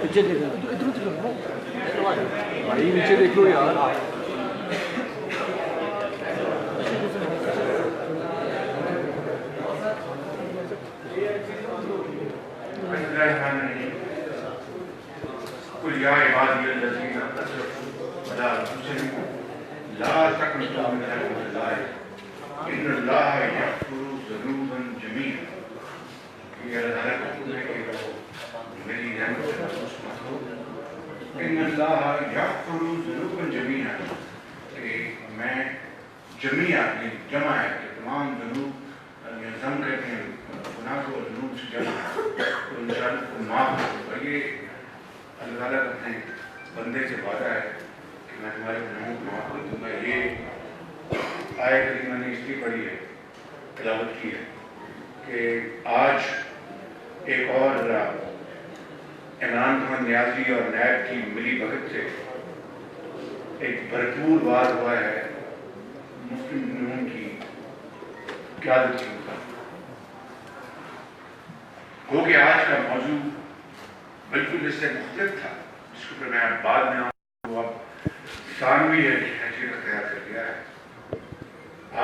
پیچھے بھائی نیچے دیکھ لو یار. قل يا عبادي الذين اسرفوا على انفسهم لا تقنطوا من رحمة الله ان الله يغفر ذنوبا جميعا. یہ اللہ کا ہے کہ میری رحمت سے محسوس مت ہو. ان اللہ یغفر ذنوبا جميعا کہ میں جمیع جمع ہے کہ تمام ذنوب ضم کرتے ہیں گناہ کو ذنوب سے جمع تو انسان کو معاف کروں. یہ اللہ تعالیٰ اپنے بندے سے وعدہ ہے کہ میں تمہارے گناہوں کو معاف کر دوں گا. یہ آیت کریمہ میں نے اس لیے پڑھی ہے, تلاوت کی ہے کہ آج ایک اور عمران خان نیازی اور نیب کی ملی بھگت سے ایک بھرپور وار ہوا ہے مسلم نون کی قیادت کے مطابق. گو کہ آج کا موضوع بالکل اس سے مختلف تھا, جس کو پھر میں بعد میں آؤں وہ اب ثانوی ہے حیثیت اختیار کر لیا ہے.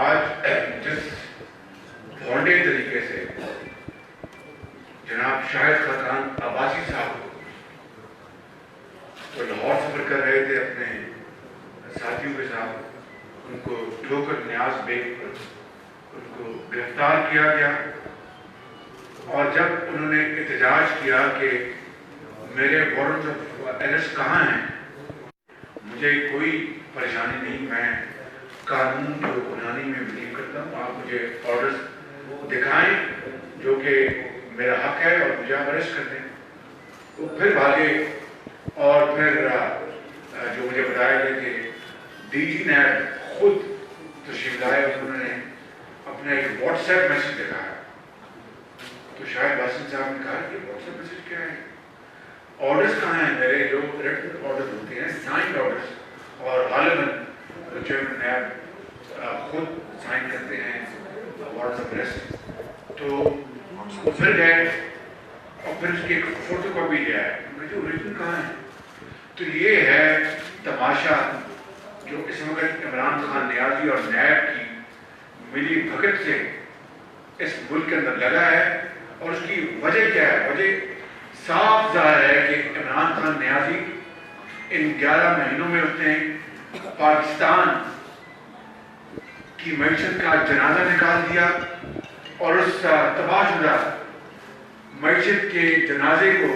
آج جس بھونڈے طریقے سے جناب شاہد خاقان عباسی صاحب تو لاہور سفر کر رہے تھے اپنے ساتھیوں کے ساتھ, ان کو ٹھوکر نیاز بیگ پر ان کو گرفتار کیا گیا. اور جب انہوں نے احتجاج کیا کہ میرے وارنٹ آف اریسٹ کہاں ہیں, مجھے کوئی پریشانی نہیں, میں قانون کی حکمرانی میں بلیو کرتا ہوں, آپ مجھے آرڈرز دکھائیں جو کہ میرا حق ہے اور مجھے آپ اریسٹ کر دیں. وہ پھر بھاگے اور پھر جو مجھے بتایا گیا کہ ڈی جی نیب خود تشریف لائے, انہوں نے اپنا ایک واٹس ایپ میسج دکھایا. تو شاید باسن صاحب نے کہا کہ واٹس ایپ میسج کیا ہے, آرڈرز کہاں ہیں میرے, جو ریٹن آرڈرز ہوتے ہیں سائنڈ آرڈرز, اور غالباً چیئرمین نیب خود سائن کرتے ہیں وارنٹس آف اریسٹ. تو وہ پھر گئے اور پھر اس کی ایک فوٹو کاپی لیا ہے, جو اوریجنل کہاں ہے. تو یہ ہے تماشا جو اس وقت عمران خان نیازی اور نیب کی ملی بھگت سے اس ملک کے اندر لگا ہے. اور اس کی وجہ کیا ہے؟ وجہ صاف ظاہر ہے کہ عمران خان نیازی ان 11 مہینوں میں اس نے پاکستان کی معیشت کا جنازہ نکال دیا اور اس تباہ شدہ معیشت کے جنازے کو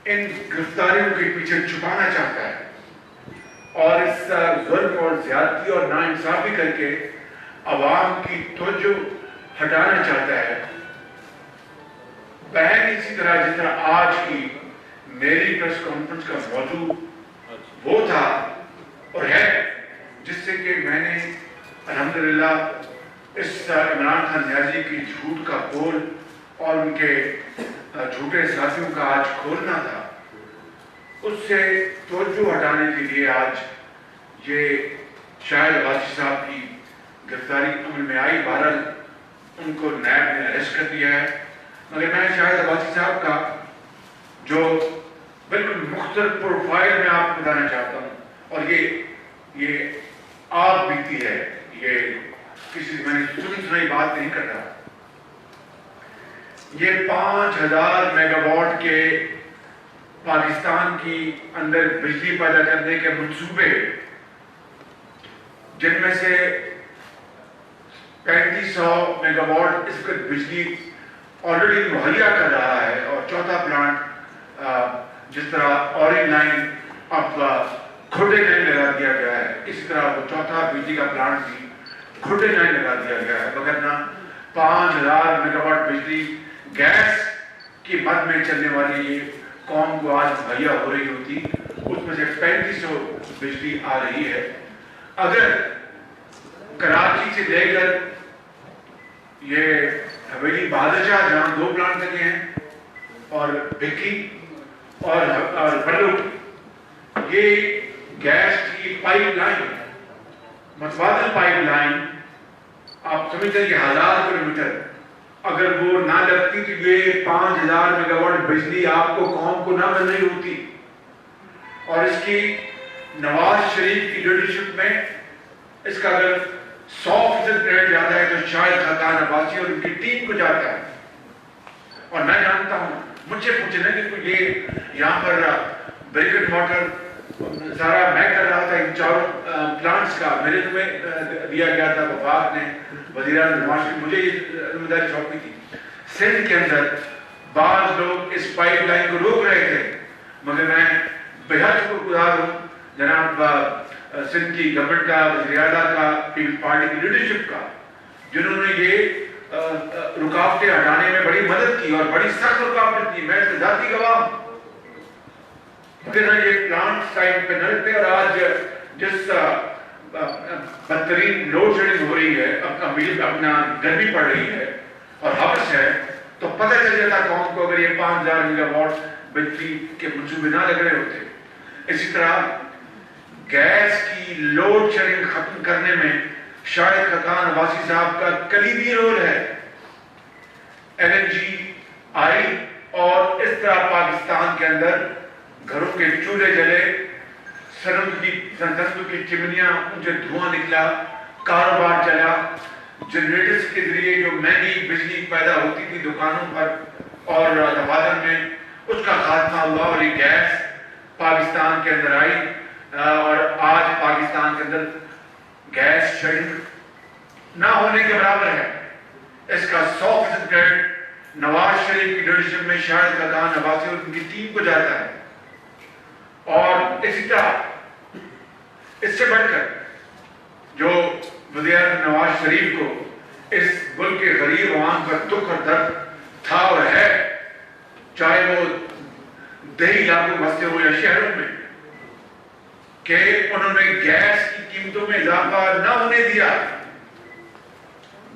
ان گرفتاریوں کے پیچھے چھپانا چاہتا ہے, اور اس ظلم اور زیادتی اور ناانصافی کر کے عوام کی توجہ ہٹانا چاہتا ہے. بہن اسی طرح جس طرح آج کی میری پریس کانفرنس کا موضوع وہ تھا اور ہے, جس سے کہ میں نے الحمدللہ اس عمران خان نیازی کی جھوٹ کا پول اور ان کے جھوٹے ساتھیوں کا آج کھولنا تھا, اس سے توجہ ہٹانے کے لیے آج یہ شاہد عباسی صاحب کی گرفتاری عمل میں آئی. بہرحال ان کو نیب نے اریسٹ کر دیا ہے, مگر میں شاہد عباسی صاحب کا جو بالکل مختلف پروفائل میں آپ کو بتانا چاہتا ہوں, اور یہ آپ بیتی ہے, یہ کسی میں نے سنی بات نہیں کر رہا. یہ 5000 میگا واٹ کے پاکستان کی اندر بجلی پیدا کرنے کے منصوبے, جن میں سے 3500 میگا واٹ اس وقت بجلی آلریڈی مہیا کر رہا ہے, اور چوتھا پلانٹ جس طرح اورنج لائن اب کھڈے لائن لگا دیا گیا ہے, اسی طرح وہ چوتھا بجلی کا پلانٹ بھی کھڈے لائن لگا دیا گیا ہے. وگرنہ 5000 میگا واٹ بجلی گیس کی مد میں چلنے والی یہ قوم کو آج مہیا ہو رہی ہوتی, اس میں سے 3500 بجلی آ رہی ہے. اگر کراچی سے لے کر یہ حویلی بہادر شاہ جہاں 2 پلانٹ لگے ہیں, اور بھکی اور بلو, یہ گیس کی پائپ لائن, متبادل پائپ لائن, آپ سمجھتے ہیں کہ 1000 کلومیٹر اگر وہ نہ لگتی تو یہ 5000 میگا واٹ بجلی آپ کو قوم کو نہ مل رہی ہوتی. اور اس کی نواز شریف کی لیڈرشپ میں اس کا اگر 100% کریڈٹ جاتا ہے تو شاید خاقان عباسی اور ان کی ٹیم کو جاتا ہے. اور میں جانتا ہوں, مجھ سے پوچھنا کہ یہ یہاں پر بریک اینڈ واٹر سارا میں کر رہا تھا, ان چاروں پلانٹس کا میرے کو دیا گیا تھا وفاق نے, وزیر اعظم نواز شریف, مجھے یہ ذمہ داری سونپی تھی. سندھ کے اندر بعض لوگ اس پائپ لائن کو روک رہے تھے, مگر میں بہت شکر گزار ہوں جناب سندھ کی گورنمنٹ کا, وزیر اعلیٰ کا, پیپلز پارٹی کی لیڈرشپ کا, جنہوں نے یہ رکاوٹیں ہٹانے میں بڑی مدد کی اور بڑی سخت رکاوٹیں کی. میں اس کا ذاتی گواہ ہوں. یہ پلانٹ ٹائم پہ نل پہ, اور آج جس بدترین لوڈ شیڈنگ ہو رہی ہے, اپنا گرمی پڑ رہی ہے اور حبس ہے, تو پتہ چل جاتا قوم کو اگر یہ 5000 میگا واٹ بجلی کے منصوبے نہ لگ رہے ہوتے. اسی طرح گیس کی لوڈ شیڈنگ ختم کرنے میں شاہد خاقان عباسی صاحب کا کلیدی رول ہے. LNG آئی اور اس طرح پاکستان کے اندر گھروں کے چولہے جلے, صنعتوں کی چمنیاں, ان سے دھواں نکلا, کاروبار چلا, جنریٹرز کے ذریعے جو مہنگی بجلی پیدا ہوتی تھی دکانوں پر اور دفاتر میں, اس کا خاتمہ ہوا اور یہ گیس پاکستان کے اندر آئی. اور آج پاکستان کے اندر گیس شیڈنگ نہ ہونے کے برابر ہے. اس کا 100% کریڈٹ نواز شریف کی لیڈرشپ میں شاہد خاقان عباسی اور ان کی ٹیم کو جاتا ہے. اور اسی طرح اس سے بڑھ کر جو وزیر اعظم نواز شریف کو اس ملک کے غریب عوام کا دکھ اور درد تھا اور ہے, چاہے وہ دیہی علاقوں میں بستے ہو یا شہروں میں, کہ انہوں نے گیس کی قیمتوں میں اضافہ نہ ہونے دیا.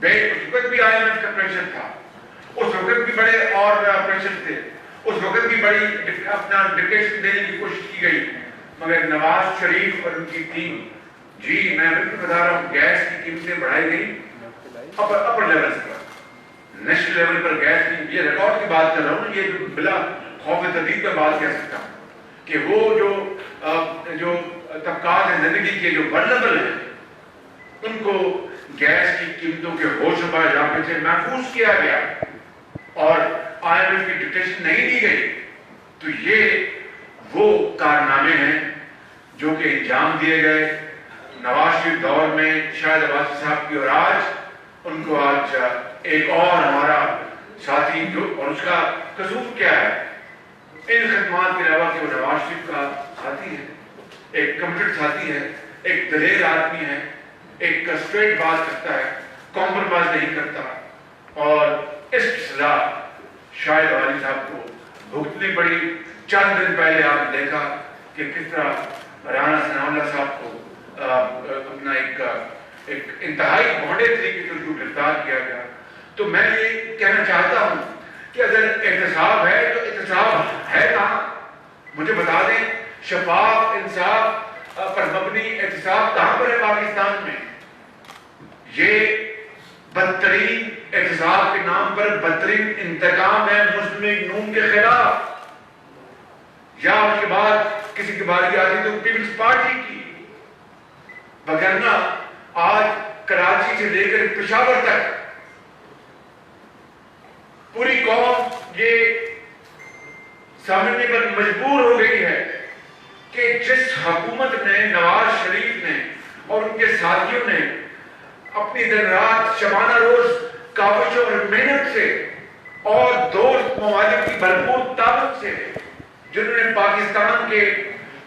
اس وقت بھی IMF کا پریشر تھا, اس وقت بھی بڑے اور پریشر تھے, اس وقت بھی بڑی اپنا ڈکٹیشن دینے کی کوشش کی گئی, مگر نواز شریف اور ان کی ٹیم, جی میں بالکل بتا رہا ہوں, گیس کی قیمتیں بڑھائی گئی اپر لیول پر, نیشنل لیول پر گیس کی, یہ ریکارڈ کی بات کر رہا ہوں, یہ بلا خوف تردید میں بات کہہ سکتا ہوں کہ وہ جو طبقات ہیں زندگی کے جو ولنریبل ہیں, ان کو گیس کی قیمتوں کے ہوش و اضافے سے محفوظ کیا گیا اور IMF کی ڈکٹیشن نہیں دی گئی. تو یہ وہ کارنامے ہیں جو کہ انجام دیے گئے نواز شریف دور میں شاہد عباسی صاحب کی, اور آج ان کو آج ایک اور ہمارا ساتھی جو, اور اس کا قصور کیا ہے ان خدمات کے علاوہ کہ وہ نواز شریف کا ساتھی ہے, ایک کمٹڈ ساتھی ہے, ایک دلیر آدمی ہے, ایک اسٹریٹ بات کرتا ہے, کمپرومائز نہیں کرتا. اور اس کی سزا شاہد عباسی صاحب کو بھگتنی پڑی. چند دن پہلے آپ نے دیکھا کہ کس طرح رانا ثناء اللہ صاحب کو اپنا ایک انتہائی بھونڈے طریقے سے اس کو گرفتار کیا گیا. تو میں یہ کہنا چاہتا ہوں کہ اگر احتساب ہے تو احتساب ہے کہاں؟ مجھے بتا دیں, شفاف انصاف پر مبنی احتساب کہاں پر ہے پاکستان میں؟ یہ بدترین احتساب کے نام پر بدترین انتقام ہے مسلم لیگ نون کے خلاف, یا اس کے بعد کسی کی باری آتی تو پیپلز پارٹی کی. وگرنہ آج کراچی سے لے کر پشاور تک پوری قوم یہ سمجھنے پر مجبور ہو گئی ہے کہ جس حکومت نے, نواز شریف نے اور ان کے ساتھیوں نے اپنی دن رات شبانہ روز کاوشوں اور محنت سے اور دوست ممالک کی بھرپور طاقت سے, جنہوں نے پاکستان کے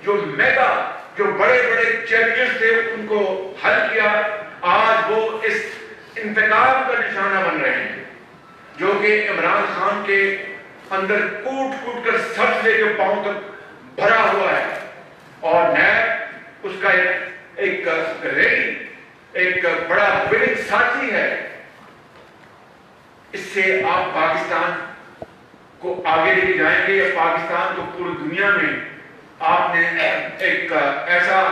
جو میگا جو بڑے بڑے چیلنجز تھے ان کو حل کیا, آج وہ اس انتقام کا نشانہ بن رہے ہیں جو کہ عمران خان کے اندر کوٹ کوٹ کر سر سے جو پاؤں تک بھرا ہوا ہے. اور نیب اس کا ایک ریلی, ایک بڑا وننگ ساتھی ہے. اس سے آپ پاکستان کو آگے لے کے جائیں گے, یا پاکستان کو پوری دنیا میں آپ نے ایک ایسا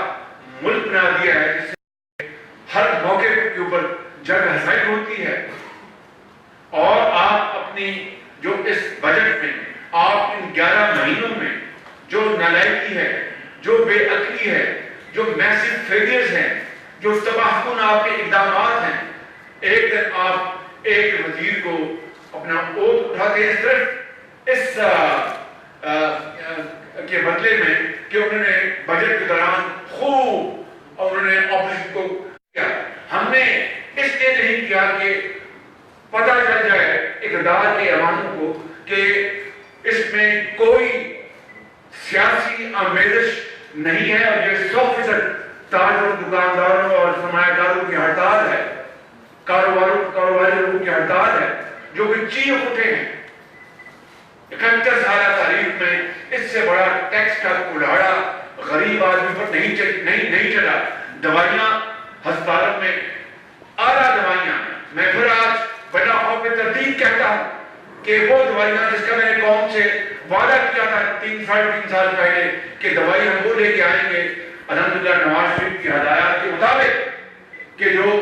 ملک بنا دیا ہے جس سے ہر موقع کے اوپر جنگ ہزائی ہوتی ہے. اور اپنی جو اس بجٹ میں آپ ان 11 مہینوں میں جو نالائکی ہے، جو بے عقلی ہے، جو میسیو فیلیئرز ہیں، جو تباہ کن آپ کے اقدامات ہیں، ایک دن آپ ایک وزیر کو اپنا اوت اٹھاتے ہیں صرف اس کے بدلے میں کہ انہوں نے بجٹ کے دوران خوب اور انہوں نے اپوزیشن کو کیا. ہم نے اس لیے نہیں کیا کہ پتہ چل جائے اقتدار کے ایوانوں کو کہ اس میں کوئی سیاسی آمیزش نہیں ہے اور یہ 100% تاجروں، دکانداروں اور سرمایہ کاروں کی ہڑتال ہے، کاروباری لوگوں کی ہڑتال ہے جو کہ چیخ اٹھے ہیں. 71 سالہ تاریخ میں اس سے بڑا ٹیکس کا کلاڑا غریب آدمی پر نہیں چلا. دوائیاں ہسپتالوں میں اعلیٰ دوائیاں، میں پھر آج بلا خوف تردید کہتا ہوں کہ وہ دوائیاں جس کا میں نے قوم سے وعدہ کیا تھا 3 سال پہلے کہ دوائی ہم وہ لے کے آئیں گے الحمدللہ نواز شریف کی ہدایات کے مطابق کہ جو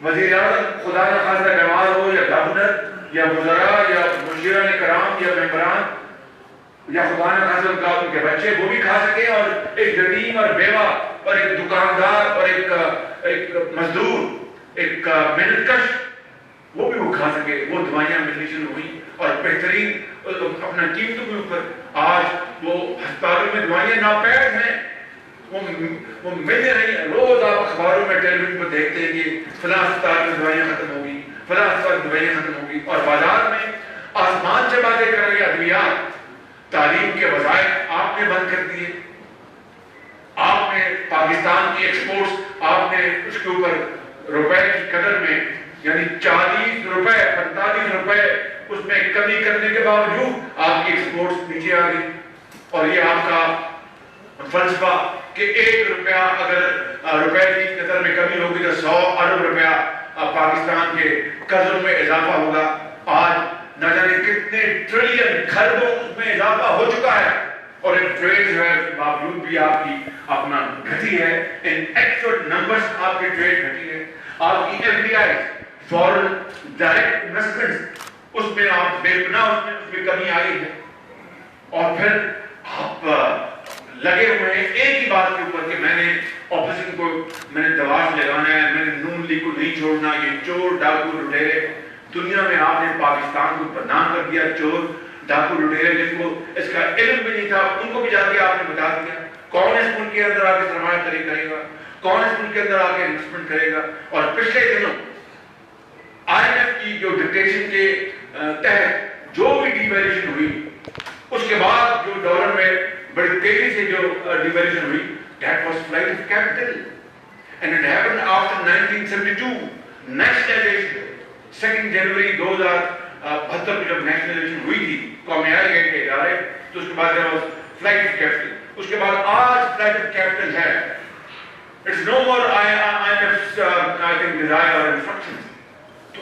وزیر اعظم خدا نہ خاصہ بیمار ہو یا گورنر یا وزراء یا مشیران کرام یا ممبران یا خدا نہ خاصہ ان کے بچے وہ بھی کھا سکے اور ایک یتیم اور بیوہ اور ایک دکاندار اور ایک مزدور ایک محنت کش وہ بھی وہ کھا سکے. وہ دوائیاں ملنی شروع ہوئی اور بہترین اپنا قیمتوں کے اوپر آج وہ ہسپتالوں میں دوائیاں ناپید ہیں، وہ مل رہی ہیں. روز آپ اخباروں میں ٹیلی ویژن پر دیکھتے ہیں کہ فلاں ہسپتال میں دوائیاں ختم ہو گئی، فلاں ہسپتال میں دوائیاں ختم ہو گئی، اور بازار میں آسمان سے باتیں کر رہی ادویات. تعلیم کے وظائف آپ نے بند کر دیے. آپ نے پاکستان کی ایکسپورٹس آپ نے اس کے اوپر روپے کی قدر میں یعنی 40 روپے 45 روپے اس میں کمی کرنے کے باوجود آپ کی ایکسپورٹس نیچے آ گئی. اور یہ آپ کا فلسفہ کہ 1 روپیہ اگر روپے کی قدر میں کمی ہوگی تو 100 ارب روپیہ پاکستان کے قرضوں میں اضافہ ہوگا. آج نہ جانے کتنے ٹریلین کھربوں اس میں اضافہ ہو چکا ہے اور ایک ٹریڈ جو ہے باوجود بھی آپ کی اپنا گھٹی ہے. ان ایکچوئل نمبرز آپ کی ٹریڈ گھٹی ہے. آپ کی F D I foreign direct investment اس میں آپ بے پناہ اس میں کمی آئی ہے. اور پھر آپ لگے ہوئے ہیں ایک ہی بات کے اوپر کہ میں نے اپوزیشن کو میں نے دباؤ لگانا ہے، میں نے نون لیگ کو نہیں چھوڑنا. یہ چور ڈاکو لٹیرے دنیا میں آپ نے پاکستان کو بدنام کر دیا. چور ڈاکو لٹیرے جن کو اس کا علم بھی نہیں تھا ان کو بھی جا کے آپ نے بتا دیا. کون اس ملک کے اندر آ کے سرمایہ کاری کرے گا، کون اس ملک کے اندر آ کے انویسٹمنٹ کرے گا. اور پچھلے دنوں آئی ایم ایف کی جو ڈکٹیشن کے تحت جو بھی ڈیویلیویشن ہوئی اس کے بعد جو ڈالر میں بڑی تیزی سے جو ڈیویلیویشن ہوئی that was flight of capital and it happened after 1972 nationalization. 2 جنوری 2072 جب نیشنلائزیشن ہوئی تھی قومی آئے گئے تھے ادارے تو اس کے بعد فلائٹ آف کیپٹل. اس کے بعد آج فلائٹ آف کیپٹل ہے. It's no more IMF's I think desire or instructions. تو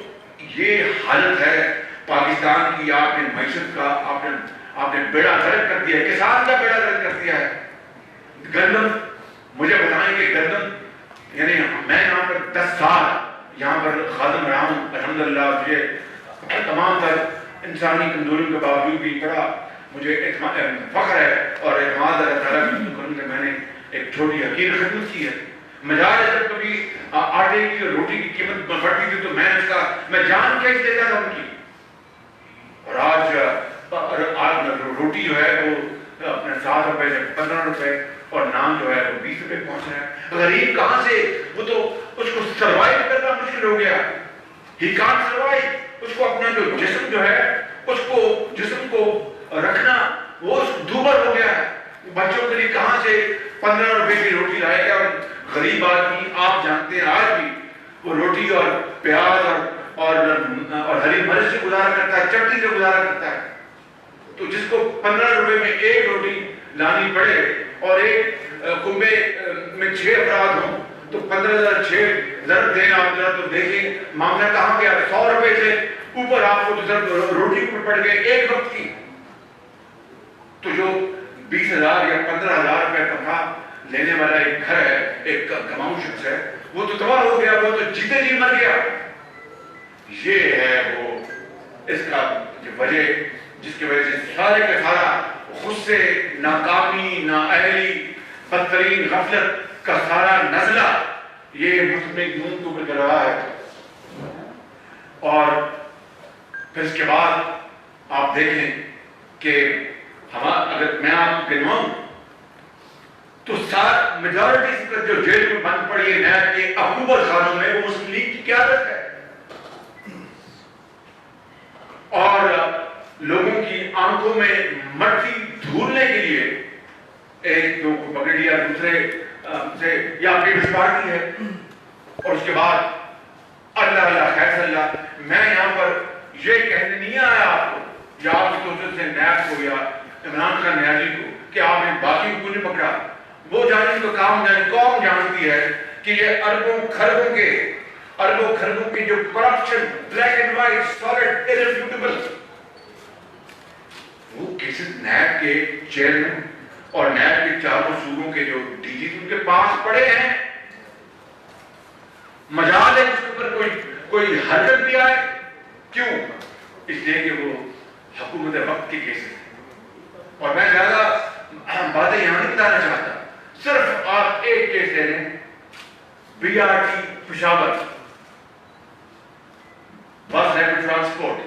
یہ حالت ہے پاکستان کی. آپ نے معیشت کا آپ نے بیڑا غرق کر دیا ہے، کسان کا بیڑا غرق کر دیا ہے. گندم مجھے بتائیں کہ گندم یعنی میں یہاں پر 10 سال یہاں پر خادم رہا ہوں الحمدللہ. مجھے تمام تر انسانی کمزوریوں کے باوجود بھی بڑا مجھے فخر ہے اور اعتماد اللہ تعالیٰ کی کروں کہ میں نے ایک چھوٹی حقیر خدمت کی ہے. مزاج جب کبھی آٹے کی اور روٹی کی قیمت بڑھتی تھی تو میں جان کیسے دیتا تھا ان کی. اور آج روٹی جو ہے وہ اپنے 7 روپے سے 15 روپے اور نام جو ہے وہ 20 روپے پہنچ رہا ہے. غریب کہاں سے وہ تو اس کو سروائیو کرنا مشکل ہو گیا. He can't survive. اس کو اپنا جو جسم جو ہے اس کو جسم کو رکھنا وہ دوبر ہو گیا ہے. بچوں کے لیے کہاں سے 15 روپے کی روٹی لائے گا. اور غریب آدمی آپ جانتے ہیں آج بھی وہ روٹی اور پیاز اور ہری مرچ سے گزارا کرتا ہے، چٹنی سے گزارا کرتا ہے. تو جس کو 15 روپے میں ایک روٹی لانی پڑے اور ایک کنبے میں 6 افراد ہوں تو 15,006 ضرب دیں آپ ذرا تو دیکھیں معاملہ کہاں گیا. 100 روپے سے اوپر آپ کو ضرب روٹی پر پڑ گئے ایک وقت کی. تو جو 20,000 یا 15,000 روپے تنخواہ لینے والا ایک گھر ہے، ایک کماؤ شخص ہے، وہ تو تباہ ہو گیا، وہ تو جیتے جی مر گیا. یہ ہے وہ اس کا وجہ جس کی وجہ سے سارے کا سارا غصے، ناکامی، نااہلی، بدترین غفلت کا سارا نزلہ یہ مسلم لیگ نون کے اوپر کر رہا ہے. اور پھر اس کے بعد آپ دیکھیں کہ اگر میں آپ کو گنواؤں تو میجورٹی جو جیل میں بند پڑی ہے نیب کے اکتوبر خانوں میں وہ مسلم لیگ کی قیادت ہے. اور لوگوں کی آنکھوں میں مٹی دھولنے کے لیے ایک کو پکڑ لیا دوسرے سے یا پیپلز پارٹی ہے. اور اس کے بعد اللہ اللہ خیر اللہ، میں یہاں پر یہ کہنے نہیں آیا آپ کو یا آپ کی طرف سے نیب کو یا عمران خان نیازی کو کہ آپ نے باقی کو نہیں پکڑا. وہ جاننے کا کام قوم جانتی ہے کہ یہ اربوں خربوں کی جو corruption black and white solid irrefutable وہ کیسز نیب کے چیئرمین اور نیب کے چاروں صوبوں کے جو ڈی جی ان کے پاس پڑے ہیں. مجال ہے اس کے اوپر کوئی حرکت بھی آئے. کیوں؟ اس لیے کہ وہ حکومت وقت کے کیسز ہیں. اور میں زیادہ باتیں یہاں نہیں بتانا چاہتا، صرف آپ ایک کیس لے لیں، بی آر ٹی پشاور بس ریپڈ ٹرانسپورٹ،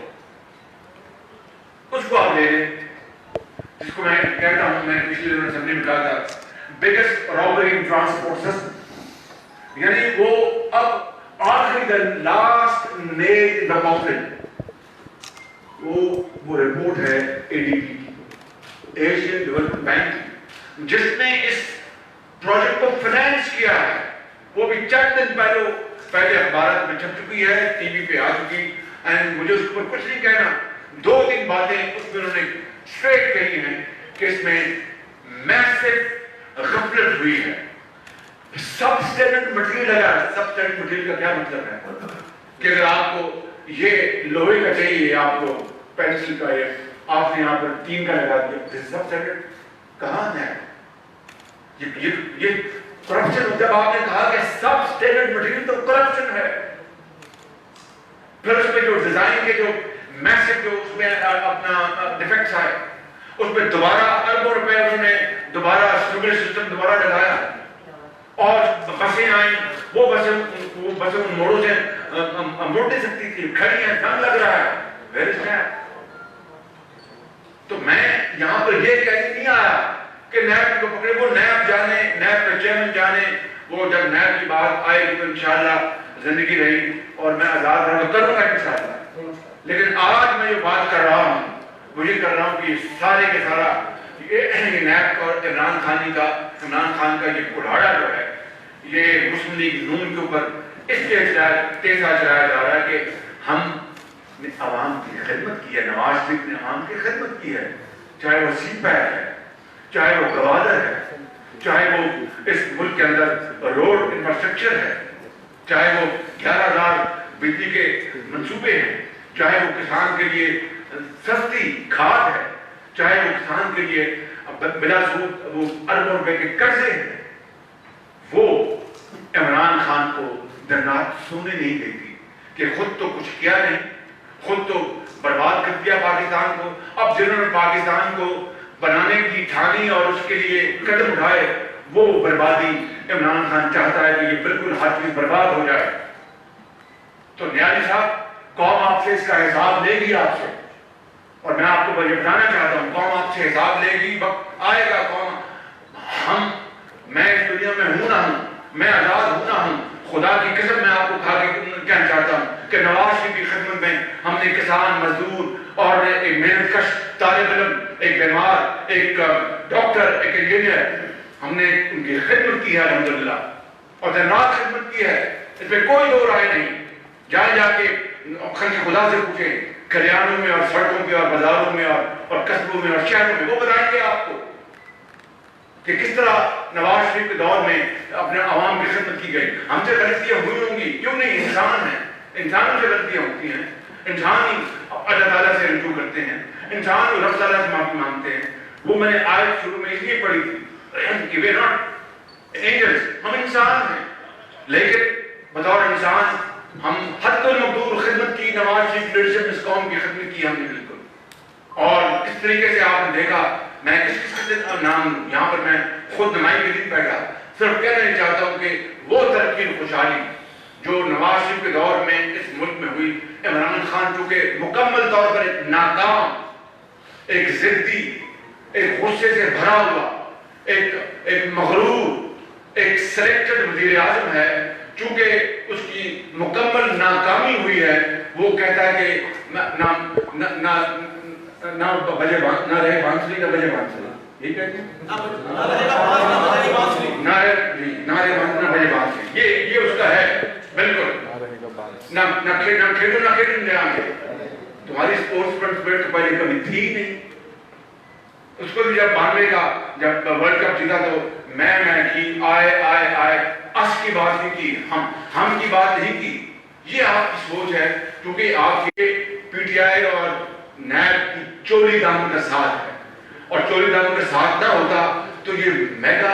اس کو آپ لے لیں جس کو میں کہتا ہوں، میں نے پچھلے دنوں اسمبلی میں کہا تھا بگیسٹ رابری ان ٹرانسپورٹ سسٹم. یعنی وہ اب آخری دن لاسٹ نیل ان دا کافن وہ رپورٹ ہے اے ڈی بی کی، ایشین ڈیولپمنٹ بینک کی، جس نے اس پروجیکٹ کو فائنانس کیا ہے. وہ بھی چند دن پہلے اخبارات میں چھپ چکی ہے، ٹی وی پہ آ چکی. اینڈ مجھے اس پر کچھ نہیں کہنا، 2-3 باتیں اس میں انہوں نے اسٹریٹ کہی ہیں کہ اس میں میسو غفلت ہوئی ہے. سب اسٹینڈرڈ مٹیریل لگا ہے. سب اسٹینڈرڈ مٹیریل کا کیا مطلب ہے کہ اگر آپ کو یہ لوہے کا چاہیے، آپ کو پینسل کا، یا آپ نے یہاں پر ٹین کا لگا دیا، سب اسٹینڈرڈ کہاں ہے؟ یہ کرپشن. جب آپ نے کہا کہ سب اسٹینڈرڈ مٹیریل تو کرپشن ہے، پھر اس میں جو ڈیزائن کے جو میسو جو اس میں اپنا ڈیفیکٹس آئے، اس میں دوبارہ اربوں روپے انہوں نے دوبارہ سیوریج سسٹم دوبارہ لگایا. اور بسیں آئیں، وہ بسیں ان موڑوں سے مڑ نہیں سکتی تھی، کھڑی ہیں، دم لگ رہا ہے. Where is NAB? تو میں یہاں پر یہ کہنے نہیں آیا کہ نیب کو پکڑے. وہ نیب جانے، نیب کا چیئرمین جانے. وہ جب نیب کی بات آئے گی تو انشاءاللہ زندگی رہی اور میں آزاد رہا تو کروں گا انشاءاللہ. لیکن آج میں یہ بات کر رہا ہوں، وہ یہ کر رہا ہوں کہ سارے کے سارا یہ نیب اور عمران خان کا یہ کڑھاڑا جو ہے یہ مسلم لیگ نون کے اوپر اس لیے تیزا چلایا جا رہا ہے کہ ہم نے عوام کی خدمت کی ہے. نواز شریف نے عوام کی خدمت کی ہے، چاہے وہ سی پیک ہے، چاہے وہ گوادر ہے، چاہے وہ اس ملک کے اندر روڈ انفراسٹرکچر ہے، چاہے وہ 11,000 بجلی کے منصوبے ہیں، چاہے وہ کسان کے لیے سستی کھاد ہے، چاہے وہ کسان کے لیے بلا سود وہ اربوں روپے کے قرضے ہیں. وہ عمران خان کو جنات سونے نہیں دیتی کہ خود تو کچھ کیا نہیں، خود تو برباد کر دیا پاکستان کو. اب جنہوں نے پاکستان کو بنانے کی ٹھانی اور اس کے لیے قدم اٹھائے، وہ بربادی عمران خان چاہتا ہے کہ یہ بالکل ہر چیز برباد ہو جائے. تو نیازی صاحب، قوم آپ سے اس کا حساب لے گی آپ سے، اور میں آپ کو یہ بتانا چاہتا ہوں قوم آپ سے حساب لے گی. وقت آئے گا قوم، میں اس دنیا میں ہوں نہ ہوں، میں آزاد ہوں نہ ہوں، خدا کی قسم میں آپ کو کھا کے کہنا چاہتا ہوں کہ نواز شریف کی خدمت میں ہم نے کسان، مزدور اور ایک محنت کش طالب علم، ایک بیمار، ایک ڈاکٹر، ایک انجینئر، ہم نے ان کی خدمت کی ہے الحمدللہ، اور دن رات خدمت کی ہے. اس میں کوئی دو رائے نہیں. جائیں جا کے خدا سے پوچھیں، کلیانوں میں اور سڑکوں پہ اور بازاروں میں اور قصبوں میں اور شہروں میں، وہ بتائیں گے آپ کو کہ کس طرح نواز شریف کے دور میں اپنے عوام کی خدمت کی گئی. ہم سے غلطیاں ہوئی ہوں گی، کیوں نہیں؟ انسان ہیں، انسانوں سے غلطیاں ہوتی ہیں. انسان ہی اللہ تعالیٰ سے رجوع کرتے ہیں، انسان ہی رب تعالیٰ سے معافی مانگتے ہیں. وہ میں نے آیت شروع میں اس لیے پڑھی تھی کہ وی ناٹ اینجلس، ہم انسان ہیں، لیکن بطور انسان ہم حد المقدور خدمت کی، نواز شریف لیڈرشپ اس قوم کی خدمت کی ہم نے بالکل۔ اور اس طریقے سے آپ نے دیکھا، میں کس سے نام یہاں پر میں خود نمائی کے دن بیٹھا، صرف کہنا چاہتا ہوں کہ وہ ترقی و خوشحالی جو نواز شریف کے دور میں اس ملک میں ہوئی، عمران خان چونکہ مکمل طور پر ایک ناکام، ایک ضدی، ایک غصے سے بھرا ہوا، ایک مغرور، ایک سلیکٹڈ وزیر اعظم ہے، چونکہ اس کی مکمل ناکامی ہوئی ہے، وہ کہتا ہے کہ نہ بجے نہ رہے بانسری نہ بجے بانسری، یہ کہتے ہیں نہ رہے بانسری نہ بجے بانسری، یہ اس کا ہے بالکل، نہ کھیلو نہ کھیلیں گے۔ تمہاری اسپورٹس پارٹیسپیٹ تو پہلے کبھی تھی نہیں، اس کو بھی جب 92 کا جب ورلڈ کپ جیتا تو میں کی آئے اس کی بات نہیں کی، ہم کی بات نہیں کی۔ یہ آپ کی سوچ ہے، کیونکہ آپ کے پی ٹی آئی اور نیب کی چولی دامن کا ساتھ ہے، اور چولی دامن کا ساتھ نہ ہوتا تو یہ میگا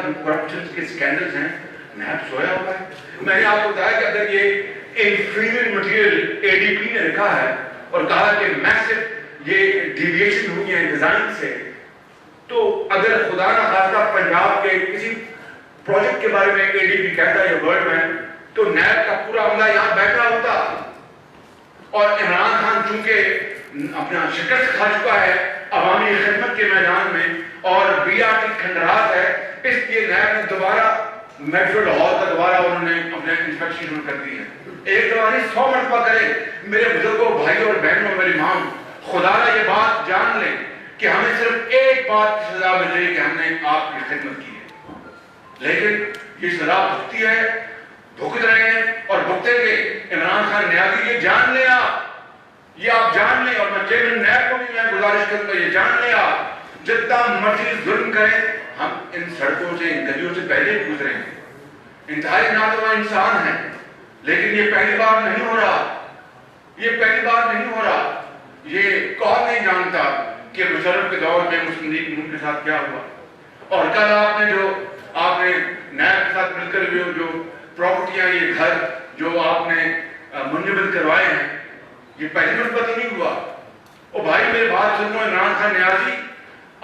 جو کرپشن کے سکینڈلز ہیں، نیب سویا ہوا ہے۔ میں نے آپ کو بتایا کہ اگر یہ انفیریئر مٹیریل اے ڈی پی نے رکھا ہے اور کہا کہ میسو یہ ڈیویشن ہوئی ہے ڈیزائن سے، تو اگر خدا نہ خواستہ پنجاب کے کسی پروجیکٹ کے بارے میں اے ڈی پی کہتا ہے یا ورڈ میں، تو نیب کا پورا عملہ یہاں بیٹھا ہوتا، اور عمران خان چونکہ اپنا شکست کھا چکا ہے عوامی خدمت کے میدان میں اور بی آر ٹی کھنڈرات ہے، اس لیے نیب نے دوبارہ میٹرو ہال کا دوبارہ انہوں نے اپنے انسپیکشن شروع کر دی ہے۔ ایک دوبارہ 100 مرتبہ کریں میرے بزرگوں، بھائیوں اور بہنوں، میری ماں، خدا نہ یہ بات جان لیں کہ ہمیں صرف ایک بات کی سزا مل رہی کہ ہم نے آپ کی خدمت کی ہے، لیکن یہ سزا بھگتی ہے، بھگت رہے ہیں اور بھگتیں گے۔ عمران خان نیازی یہ جان لیں، یہ آپ جان لیں، اور میں چیئرمین نیب کو بھی میں گزارش کروں گا یہ جان لیں، آپ جتنا مرضی ظلم کریں، ہم ان سڑکوں سے، ان گلیوں سے پہلے گزریں گے۔ انتہائی ناتواں انسان ہیں، لیکن یہ پہلی بار نہیں ہو رہا، یہ پہلی بار نہیں ہو رہا۔ یہ کون نہیں جانتا کہ مشرف کے دور میں مسلم لیگ نون کے ساتھ کیا ہوا، اور کل آپ نے نیب کے ساتھ مل کر جو پراپرٹیاں، یہ گھر جو آپ نے منجمد کروائے ہیں، یہ پہلی مرتبہ تو نہیں ہوا۔ اور بھائی میرے بات سنو، عمران خان نیازی،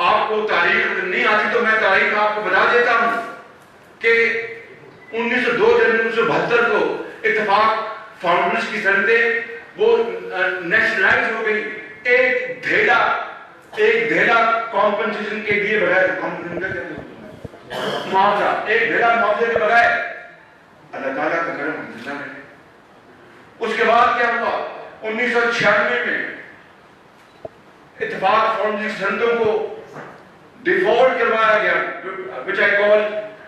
آپ کو تاریخ نہیں آتی تو میں تاریخ آپ کو بتا دیتا ہوں کہ 2 جنوری 1972 کو اتفاق فاؤنڈرز کی سندیں وہ نیشنلائز ہو گئی، ایک دھیلا کمپنسیشن کے لیے بغیر، معاوضہ، ایک دھیلا معاوضے کے بغیر۔ اللہ تعالیٰ کا کرم الحمدللہ ہے۔ اس کے بعد کیا ہوا؟ 1996 میں اتفاق فاؤنڈرز کی سندوں کو ڈیفالٹ کروایا گیا، which I call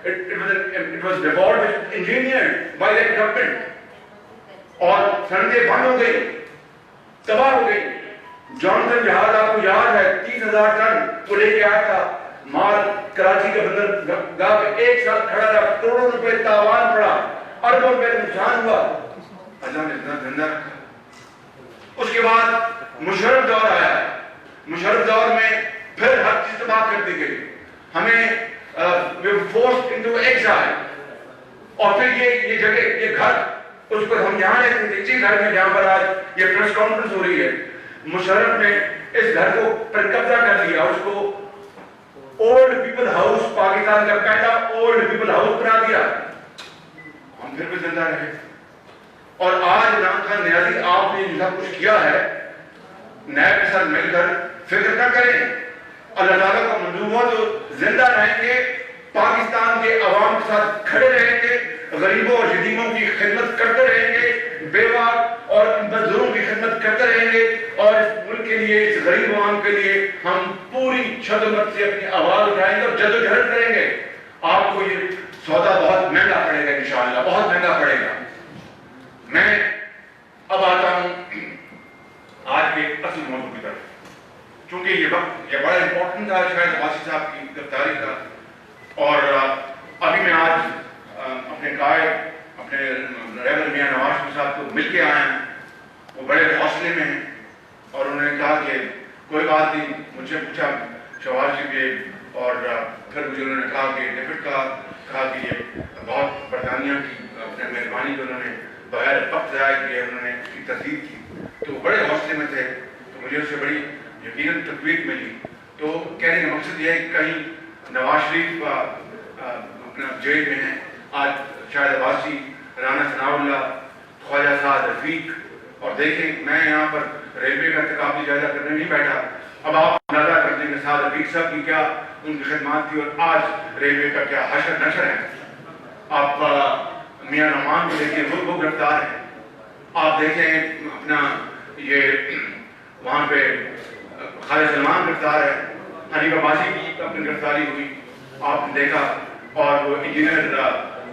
it was default engineered by the government، اور سندیں بند ہو گئی، تباہ ہو گئی۔ جانسن جہاز آپ کو یاد ہے 30,000 ٹن وہ لے کے آیا تھا مال، کراچی کے بندرگاہ پہ ایک سال کھڑا رہا، کروڑوں روپے تاوان پڑا، اربوں روپے نقصان ہوا، اللہ نے اتنا زندہ رکھا۔ اس کے بعد مشرف دور آیا، مشرف دور میں پھر ہر چیز تباہ کر دی گئی، ہمیں forced into exile، اور پھر یہ جگہ، یہ گھر، اس پر ہم یہاں رہتے تھے، اسی گھر میں جہاں پر آج یہ پریس کانفرنس ہو رہی ہے، مشرف نے اس گھر کو پر قبضہ کر لیا، اس کو اولڈ پیپل ہاؤس، پاکستان کا پہلا اولڈ پیپل ہاؤس بنا دیا۔ ہم پھر بھی زندہ رہے، اور آج عمران خان نیازی آپ نے جو سب کچھ کیا ہے، نیب کے ساتھ مل کر فکر نہ کریں، اللہ تعالیٰ کا منظور ہوا تو زندہ رہیں گے، پاکستان کے عوام کے ساتھ کھڑے رہیں گے، غریبوں اور یتیموں کی خدمت کرتے رہیں گے، بیوہ اور مزدوروں کی خدمت کرتے رہیں گے، اور اس ملک کے لیے، اس غریب عوام کے لیے ہم پوری شدت سے اپنی آواز اٹھائیں گے اور جدوجہد کریں گے۔ آپ کو یہ سودا بہت مہنگا پڑے گا، انشاءاللہ بہت مہنگا پڑے گا۔ میں اب آتا ہوں آج کے اصل موضوع کی طرف، چونکہ یہ وقت یہ بڑا امپورٹنٹ تھا شاید غازی صاحب کی گرفتاری کا، اور ابھی میں آج اپنے قائد، اپنے ریبر میاں نواز شریف صاحب کو مل کے آئے ہیں، وہ بڑے حوصلے میں ہیں، اور انہوں نے کہا کہ کوئی بات نہیں، مجھ سے پوچھا شہباز جی کے، اور پھر مجھے انہوں نے کہا کہ ڈیوڈ کا کہا کہ یہ بہت برطانیہ کی اپنے مہربانی کو انہوں نے بغیر وقت ضائع کیے انہوں نے اس کی تصدیق کی، تو وہ بڑے حوصلے میں تھے، تو مجھے اس سے بڑی یقیناً تقویت ملی۔ تو کہنے کا مقصد یہ ہے کہ کہیں نواز شریف اپنا جیل میں ہیں، آج شاہد عباسی، رانا ثناء اللہ، خواجہ سعد رفیق، اور دیکھیں میں یہاں پر ریلوے کا تقابلی جائزہ کرنے نہیں بیٹھا، اب آپ اندازہ کر دیں کہ سعد رفیق صاحب کی کیا ان کی خدمات تھی اور آج ریلوے کا کیا حشر نشر ہے۔ آپ میاں نعمان کو دیکھیں، وہ گرفتار ہیں، آپ دیکھیں اپنا یہ وہاں پہ خالد سلمان گرفتار ہے، حنیف عباسی کی اپنی گرفتاری ہوئی آپ نے دیکھا، اور وہ انجینئر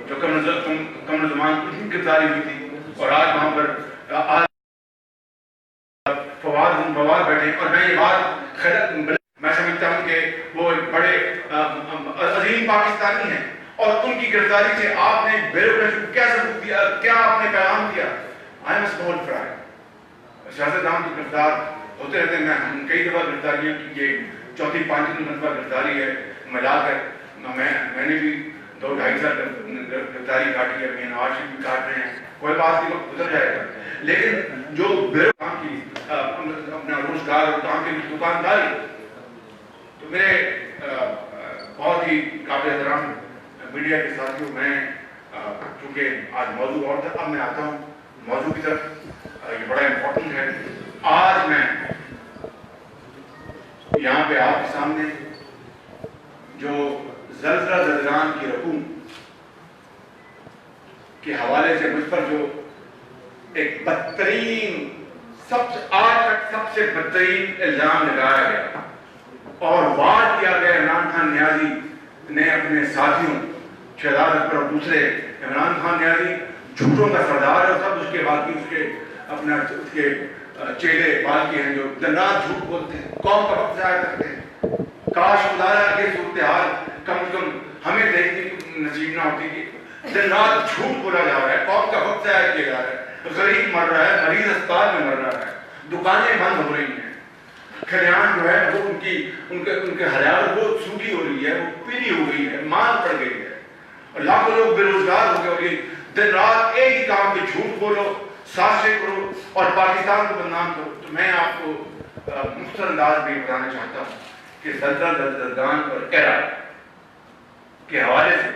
جو قمر زمان کی گرفتاری ہوئی تھی، اور آج وہاں پر فواد بیٹھے، اور میں یہ بات میں سمجھتا ہوں کہ وہ ایک بڑے عظیم پاکستانی ہیں، اور ان کی گرفتاری سے آپ نے بیروکریسی کو کیا ثبوت دیا، کیا آپ نے پیغام دیا؟ I am small fry. سیاستدان کی گرفتار ہوتے رہتے ہیں، میں کئی دفعہ گرفتاریاں کی، یہ چوتھی پانچویں مرتبہ گرفتاری ہے ملا کر، میں نے بھی 2-2.5 سال گرفتاری کاٹی ہے، میں نواز شریف بھی کاٹ رہے ہیں، کوئی بات نہیں، وقت گزر جائے گا، لیکن جو کام کی اپنا روزگار اور کام کی دکانداری، تو میرے بہت ہی قابل احترام میڈیا کے ساتھیوں، میں چونکہ آج موضوع اور تھا، اب میں آتا ہوں موضوع کی طرف، یہ بڑا امپورٹنٹ ہے۔ آج میں یہاں پہ آپ کے سامنے جو زلزلہ زلزلان کی رقوم کے حوالے سے مجھ پر جو ایک بدترین آج تک سب سے بدترین الزام لگایا گیا اور وار کیا گیا عمران خان نیازی نے اپنے ساتھیوں شہزاد اکبر اور دوسرے، عمران خان نیازی جھوٹوں کا سردار ہے، اور سب اس کے باقی اس کے اپنا اس کے چہرے باقی ہیں جو دن رات جھوٹ بولتے ہیں، قوم کا وقت ضائع کرتے ہیں۔ کاش خدا کے صورتحال کم از کم ہمیں دیکھنے کی نصیب نہ ہوتی کہ دن رات جھوٹ بولا جا رہا ہے، قوم کا وقت ضائع کیا جا رہا ہے، غریب مر رہا ہے، مریض اسپتال میں مر رہا ہے، دکانیں بند ہو رہی ہیں، کھلیان جو ہے وہ ان کے حیات وہ سوکھی ہو رہی ہے، وہ پیلی ہو گئی ہے، مال پڑ گئی ہے، اور لاکھوں لوگ بے روزگار ہو گئے، اور یہ دن رات ایک ہی کام پہ جھوٹ بولو، سازشیں کرو اور پاکستان کو بدنام کرو۔ تو میں آپ کو مختصر انداز میں بتانا چاہتا ہوں کہ زلزلہ زلزلان اور ایرا کے حوالے سے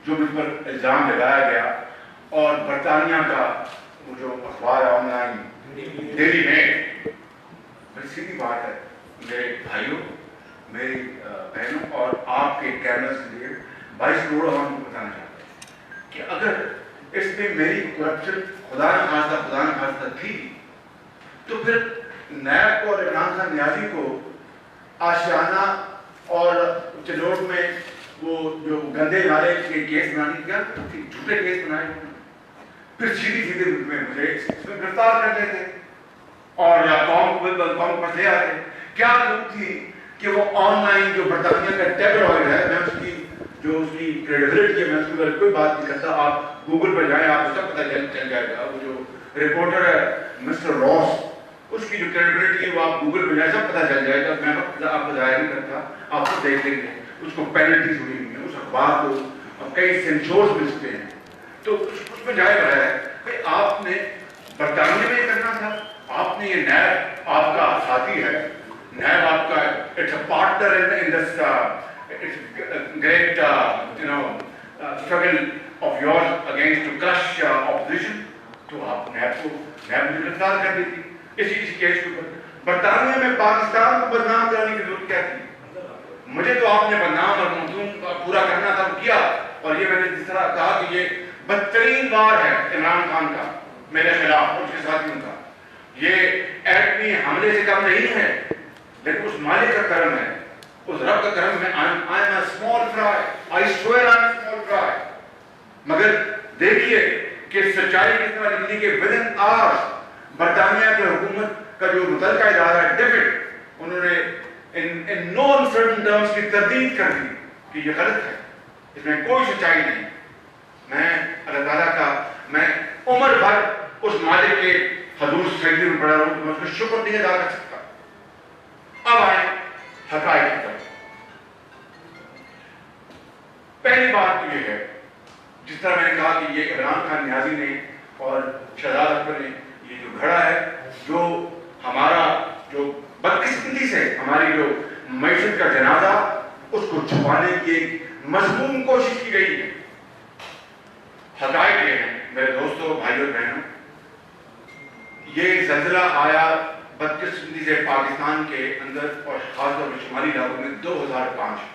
جو مجھ پر الزام لگایا گیا، اور برطانیہ کا وہ جو اخبار ہے آن لائن ڈیلی میل، بڑی سیدھی بات ہے میرے بھائیوں، میری بہنوں اور آپ کے کیمرے سے لیے 22 کروڑ عوام کو بتانا چاہتا ہوں کہ اگر اس میں میری کرپشن خدا نہ خواستہ تھی، تو پھر نیب کو اور عمران خان نیازی کو آشیانہ اور چلوٹ میں وہ جو گندے نالے کے کیس بنانے کیا جھوٹے کیس بنائے، پھر سیدھے میں مجھے اس میں گرفتار کر لیتے اور قوم پر لے آتے۔ کیا ضرورت تھی کہ وہ آن لائن جو برطانیہ کا ٹیبل آئل ہے، میں اس کی جو اس کی کریڈیبلٹی ہے، میں اس کے بارے کوئی بات نہیں کرتا، آپ گوگل پر جائیں، آپ کو سب پتہ چل جائے گا، وہ جو رپورٹر ہے مسٹر راس، اس کی جو کریڈیبلٹی ہے وہ آپ گوگل پہ جائیں، سب پتہ چل جائے گا، میں آپ کو ظاہر نہیں کرتا، آپ کو دیکھ لیں گے، اس کو پینلٹیز ہوئی ہوئی ہیں، اس اخبار کو اب کئی سینسورز مل چکے ہیں، تو اس میں جائے رہا ہے کہ آپ نے برطانیہ میں یہ کرنا تھا، آپ نے یہ نیب آپ کا ساتھی ہے، نیب آپ کا it's a partner in this great struggle of yours against to crush opposition، تو آپ نیب کو گرفتار کر دی تھی اسی کیس کے اوپر۔ برطانیہ میں پاکستان کو بدنام کرانے کی ضرورت کیا تھی؟ مجھے تو آپ نے بدنام اور مظلوم پورا کرنا تھا، کیا، اور یہ میں نے جس طرح کہا کہ یہ بدترین وار ہے عمران خان کا میرے خلاف اور اس کے ساتھیوں کا، یہ ایٹمی حملے سے کم نہیں ہے، لیکن اس مالک کا کرم ہے، اس رب کا کرم ہے۔ I am a small fry, I swear I am a small fry۔ مگر دیکھیے کہ سچائی کس طرح نکلی کہ within hours برطانیہ کی حکومت کا جو متعلقہ ادارہ ہے ڈیفٹ، انہوں نے in no uncertain terms کی تردید کر دی کہ یہ غلط ہے، اس میں کوئی سچائی نہیں۔ میں اللہ تعالیٰ کا میں عمر بھر اس مالک کے حضور سجدے میں پڑا رہوں، میں اس کا شکر نہیں ادا کر سکتا۔ اب آئیں حقائق کی طرف۔ پہلی بات تو یہ ہے، جس طرح میں نے کہا کہ یہ عمران خان نیازی نے اور شہزاد اکبر نے یہ جو گھڑا ہے جو ہمارا جو بدقسمتی سے ہماری جو معیشت کا جنازہ اس کو چھپانے کی ایک مضمون کوشش کی گئی ہے. حقائق یہ ہیں میرے دوستوں بھائیوں بہنوں, یہ زلزلہ آیا بدقسمتی سے پاکستان کے اندر اور خاص طور پر شمالی علاقوں میں 2005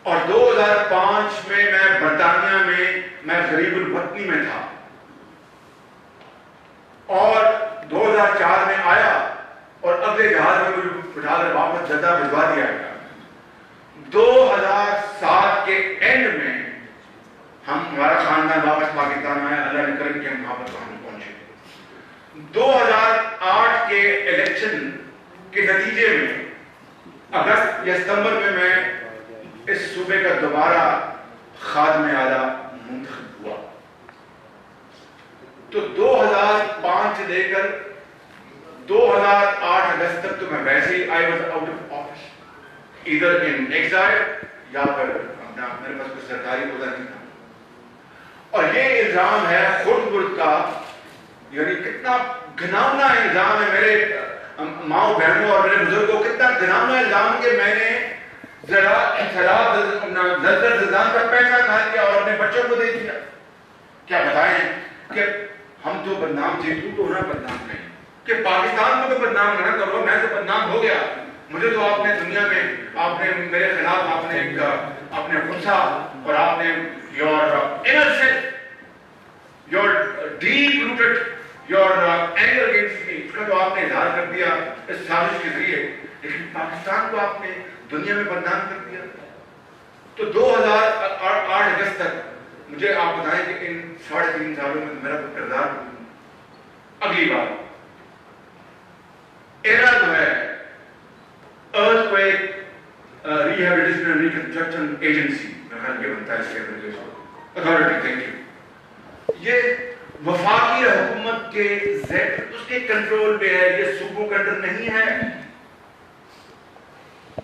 اور 2005 میں برطانیہ میں غریب الوطنی میں تھا اور 2004 میں آیا اور اگلے جہاز میں مجھے اٹھا کر واپس جدہ بھجوا دیا گیا. 2007 کے اینڈ میں ہمارا خاندان واپس پاکستان آیا, اللہ نے کرم کیا ہم وہاں پر پہنچے. 2008 کے الیکشن کے نتیجے میں اگست یا ستمبر میں اس صوبے کا دوبارہ خادم اعلیٰ منتخب ہوا. تو 2005 سے لے کر 2008 اگست تک تو میں ویسے ہی I was out of office, either in exile یا پھر میرے پاس کوئی سرکاری عہدہ نہیں تھا. اور یہ الزام ہے خود ملک کا, یعنی کتنا گھناؤنا الزام ہے میرے ماؤں بہنوں اور میرے بزرگوں, کتنا گھناؤنا الزام کہ میں نے ذرا زلزلہ کا پیسہ کھا لیا اور اپنے بچوں کو دے دیا. کیا بتائیں کہ ہم تو بدنام تھے, تو انہیں بدنام نہیں کہ پاکستان کو تو بدنام نہ کرو, میں تو بدنام ہو گیا. مجھے تو آپ نے دنیا میں آپ نے میرے خلاف آپ نے اپنے غصہ اور آپ نے your inner self, your deep rooted, your anger against me, اس کا تو آپ نے اظہار کر دیا اس سازش کے ذریعے, لیکن پاکستان کو آپ نے دنیا میں بدنام کر دیا. تو 2008 اگست تک مجھے آپ بتائیں کہ ان 3.5 سالوں میں میرا کوئی کردار. اگلی بات ایرا جو ہے earthquake rehabilitation and reconstruction agency, یہ بنتا ہے اس کے اتھارٹی, تھینک یو, یہ وفاقی حکومت کے اس کے کنٹرول پہ ہے, یہ صوبوں کے اندر نہیں ہے.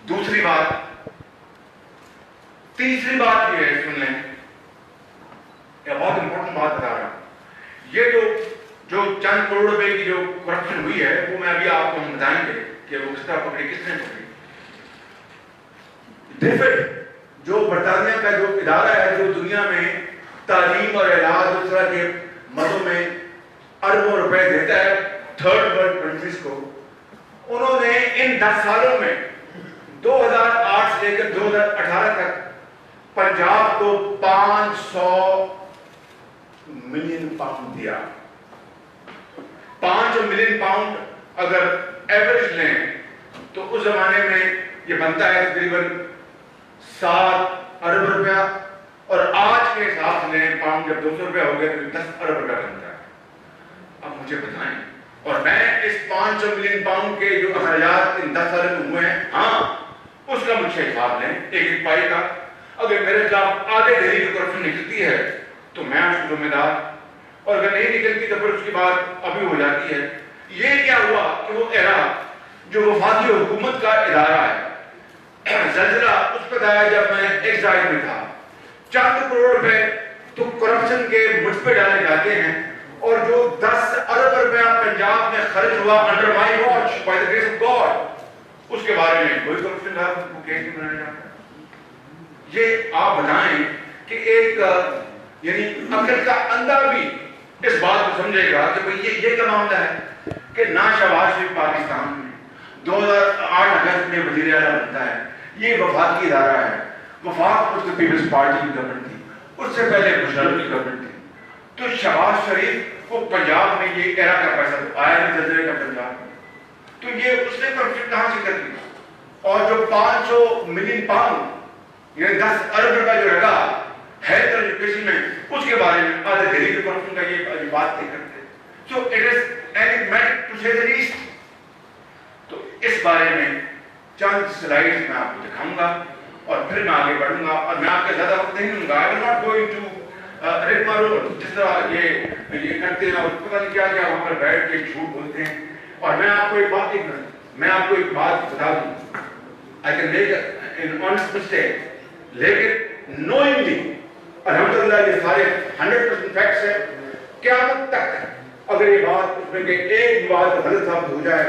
دوسری بات, تیسری بات یہ ہے, سن لیں, یہ بہت امپورٹنٹ بات بتا رہا ہوں. یہ جو چند کروڑ روپے کی جو کرپشن ہوئی ہے وہ میں ابھی آپ کو ہم بتائیں گے کہ وہ کس طرح پکڑی, کس نے پکڑی. ڈیفڈ جو برطانیہ کا جو ادارہ ہے جو دنیا میں تعلیم اور علاج اس طرح کے مدوں میں اربوں روپے دیتا ہے تھرڈ ورلڈ کنٹریز کو, انہوں نے ان 10 سالوں میں 2008 سے لے کر 2018 تک پنجاب کو 500 ملین پاؤنڈ دیا. 500 ملین پاؤنڈ اگر ایوریج لیں تو اس زمانے میں یہ بنتا ہے تقریباً 7 ارب روپیہ, اور آج کے حساب سے لیں پاؤنڈ جب 200 روپیہ ہو گیا تو 10 ارب روپیہ بنتا ہے. اب مجھے بتائیں, اور میں اس 500 ملین پاؤنڈ کے جو اخراجات ان 10 سالوں میں ہوئے ہیں, ہاں اس کا مجھے حساب لیں ایک پائی کا. اگر میرے خلاف آدھے دہلی کی کرپشن نکلتی ہے تو میں اس کو ذمہ دار, اور اگر نہیں نکلتی تو پھر اس کے بعد ابھی ہو جاتی ہے. یہ کیا ہوا کہ وہ ایرا جو وفاقی حکومت کا ادارہ ہے, زلزلہ اس وقت آیا جب میں ایگزائل میں تھا. چند کروڑ روپے تو کرپشن کے مجھ پہ ڈالے جاتے ہیں, اور جو 10 ارب روپیہ پنجاب میں خرچ ہوا under my watch by the grace of God, اس کے بارے میں کوئی کرپشن کا کیس نہیں بنایا جاتا. یہ آپ بتائیں کہ ایک یعنی عقل کا اندھا بھی اس بات کو سمجھے گا کہ بھئی یہ کیا معاملہ ہے کہ نا شہباز شریف پاکستان میں 2008 اگست میں وزیر اعلیٰ بنتا ہے. یہ وفاقی ادارہ ہے, وفاق اس پیپلز پارٹی کی گورنمنٹ تھی, اس سے پہلے مشرف کی گورنمنٹ تھی. تو شہباز شریف کو پنجاب میں یہ ایرا کا پیسہ آیا نہیں زلزلے کا پنجاب میں, تو یہ اس نے کرپشن کہاں سے کر دی. اور جو 500 ملین پاؤنڈ یعنی 10 ارب روپے جو رہا ہیلتھ ایجوکیشن میں, اس کے بارے میں آدھے دہلی کے کرپشن کا یہ بات نہیں کرتے. So it is enigmatic to say the least. تو اس بارے میں چند سلائیڈز میں آپ کو دکھاؤں گا اور پھر میں آگے بڑھوں گا, اور میں آپ کا زیادہ وقت نہیں لوں گا. I will not go into rigmarole, جس طرح یہ کرتے ہیں اور پتہ نہیں کیا کیا وہاں پر بیٹھ کے جھوٹ بولتے ہیں. اور میں آپ کو ایک بات بتا دوں, I can make an honest mistake, لیکن knowingly الحمدللہ یہ سارے 100% فیکٹس ہیں. قیامت تک اگر یہ بات اس میں کہ ایک بات غلط ثابت ہو جائے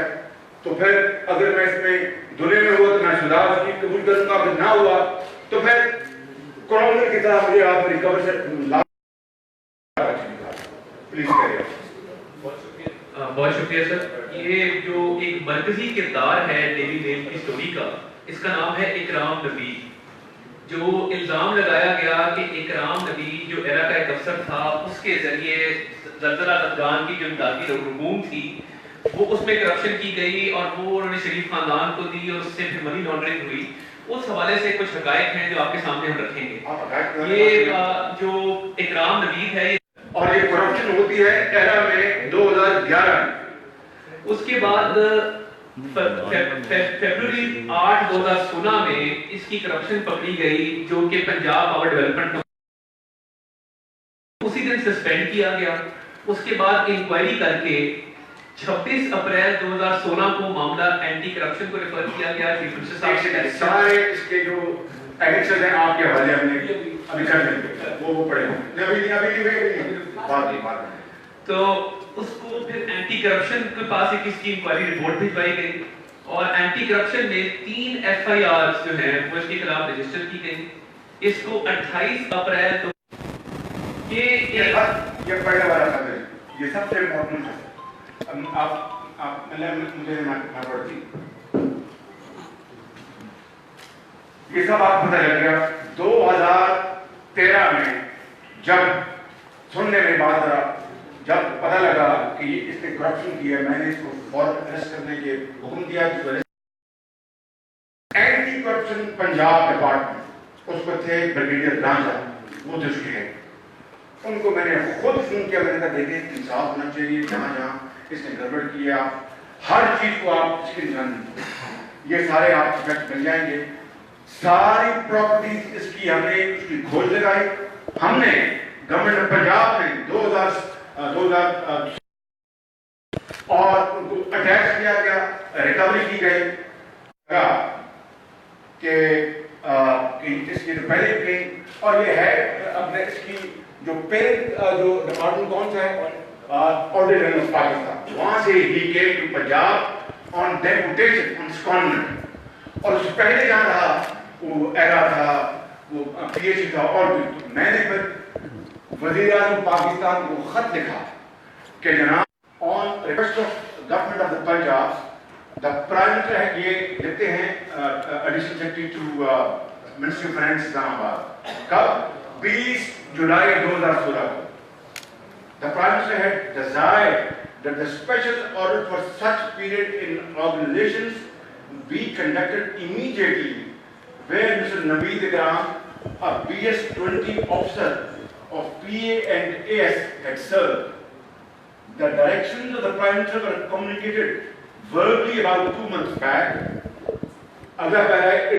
تو پھر اگر میں اس میں دنیا میں ہوا تو میں سزا اس کی قبول کروں گا, اگر نہ ہوا تو پھر کرونر کی طرح مجھے آپ ریکور سے لا. پلیز کریے. بہت شکریہ سر. یہ جو ایک مرکزی کردار ہے ڈیلی میل کی سٹوری کا, اس کا نام ہے اکرام نبی. جو الزام لگایا گیا کہ اکرام نبی جو ایرا کا ایک افسر تھا, اس کے ذریعے زلزلہ افغان کی جو امدادی رقوم تھی وہ اس میں کرپشن کی گئی اور وہ انہوں نے شریف خاندان کو دی اور اس سے پھر منی لانڈرنگ ہوئی. اس حوالے سے کچھ حقائق ہیں جو آپ کے سامنے ہم رکھیں گے. یہ جو اکرام نبی ہے اور یہ کرپشن ہوتی ہے ایرا میں 2011 میں. اس کے بعد فیبروری 8 2016 میں اس کی کرپشن پکڑی گئی جو کہ پنجاب پاور ڈیولپمنٹ اسی دن سسپینڈ کیا گیا. اس کے بعد انکوائری کر کے 26 اپریل 2016 کو معاملہ اینٹی کرپشن کو ریفر کیا گیا. چیف منسٹر صاحب سے سارے اس کے جو ایڈکشن ہیں آپ کے حوالے ہم نے ابھی کر دیں گے, وہ پڑھیں ابھی تو اس کو پھر اینٹی کرپشن کے پاس ایک اس کی انکوائری رپورٹ بھجوائی گئی اور اینٹی کرپشن میں 3 ایف آئی آر جو ہیں وہ اس کے خلاف رجسٹر کی گئی. اس کو 28 اپریل تو یہ پہلا والا خبر ہے, یہ سب سے امپورٹنٹ ہے. آپ مجھے نہ پڑھتی یہ سب آپ پتہ لگ گیا 2013 میں جب سننے میں بات آ, جب پتہ لگا کہ اس نے کرپشن کی ہے, میں نے اس کو فوراً اریسٹ کرنے کے حکم دیا. اینٹی کرپشن پنجاب ڈپارٹمنٹ اس کو تھے بریگیڈیئر رانجھا, وہ دوسرے ہیں, ان کو میں نے خود فون کیا. میں نے کہا دیکھیں انصاف ہونا چاہیے, جہاں جہاں اس نے گڑبڑ کی ہے آپ ہر چیز کو آپ اس کی نشان دیں, یہ سارے آپ فیکٹ مل جائیں گے. ساری پراپرٹیز اس کی ہم نے اس کی کھوج لگائی. ہم نے گورنمنٹ آف پنجاب میں 2000 اور ان کو اٹیچ کیا گیا, ریکوری کی گئی کہ اس کی پہلے پلین, اور یہ ہے اپنے اس کی جو پیرنٹ جو ڈپارٹمنٹ کون سا ہے, آڈیٹ جنرل آف پاکستان, وہاں سے ہی came to Punjab on deputation on secondment. اور اس سے پہلے جہاں رہا وہ ایرا تھا, وہ پی ایچ ای تھا, اور میں نے پھر وزیر اعظم پاکستان کو خط لکھا کہ جناب on request of government of the Punjab the prime minister ہے, یہ لکھتے ہیں additional secretary to ministry of finance Islamabad, کب 20 جولائی 2016 کو. The Prime Minister had desired that the special audit for such period in organizations be conducted immediately, where Mr. Naveed Ikram, a BS-20 officer of PA and AS, had served. The directions of the Prime Minister were communicated verbally about 2 months back. Otherwise,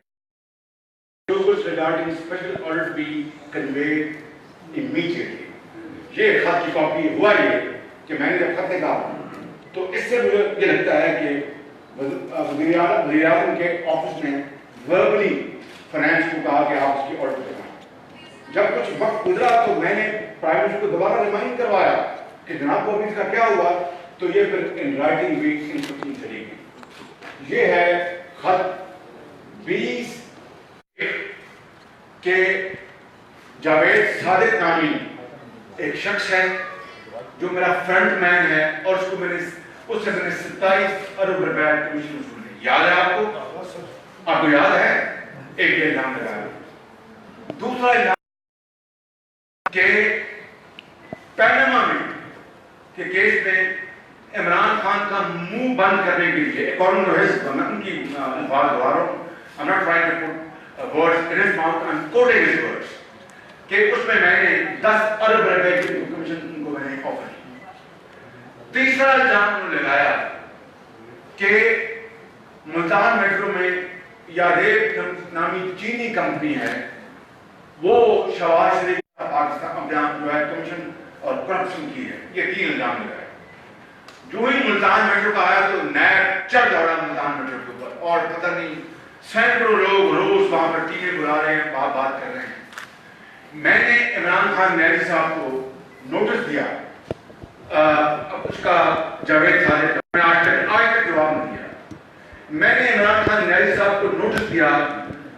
rules regarding special audit be conveyed immediately. یہ خط کی copy ہوا یہ کہ میں نے جب خط لکھا تو اس سے مجھے یہ لگتا ہے کہ وزیر اعظم کے آفس نے وربلی فائنانس کو کہا کہ آپ اس کی آڈٹ کریں. جب کچھ وقت گزرا تو میں نے پرائم منسٹر کو دوبارہ ریمائنڈ کروایا کہ جناب کو ابھی اس کا کیا ہوا, تو یہ پھر ان رائٹنگ بھی انسٹرکشن چلی گئی. یہ ہے خط 20 کہ جاوید صادق نامی ایک شخص ہے جو میرا فرنٹ مین ہے, اور اس کو میں نے اس سے میں نے 27 ارب روپے کمیشن وصول کی. یاد ہے آپ کو؟ آپ کو یاد ہے؟ ایک یہ الزام لگایا. دوسرا الزام کہ پیناما میں کہ کیس میں عمران خان کا منہ بند کرنے کے لیے اکارڈنگ ٹو ہز, میں ان کی الفاظ دوہرا رہا ہوں, I'm not trying to put words in his mouth, I'm quoting his words, کہ اس میں میں نے 10 ارب روپے کی کمیشن ان کو میں نے آفر کی. تیسرا الزام انہوں نے لگایا کہ ملتان میٹرو میں یادیب نامی چینی کمپنی ہے, وہ شہباز شریف پاکستان جو ہے کمیشن اور کرپشن کی ہے. یہ 3 الزام لگائے. جو ہی ملتان میٹرو کا آیا تو نیب چڑھ دوڑا ملتان میٹرو کے اوپر, اور پتہ نہیں سینکڑوں لوگ روز وہاں پر ٹی وی بلا رہے ہیں, بات کر رہے ہیں. میں نے عمران خان نیازی صاحب کو نوٹس دیا، اس کا جاوید خالد نے آج تک جواب نہیں دیا۔ میں نے عمران خان نیازی صاحب کو نوٹس دیا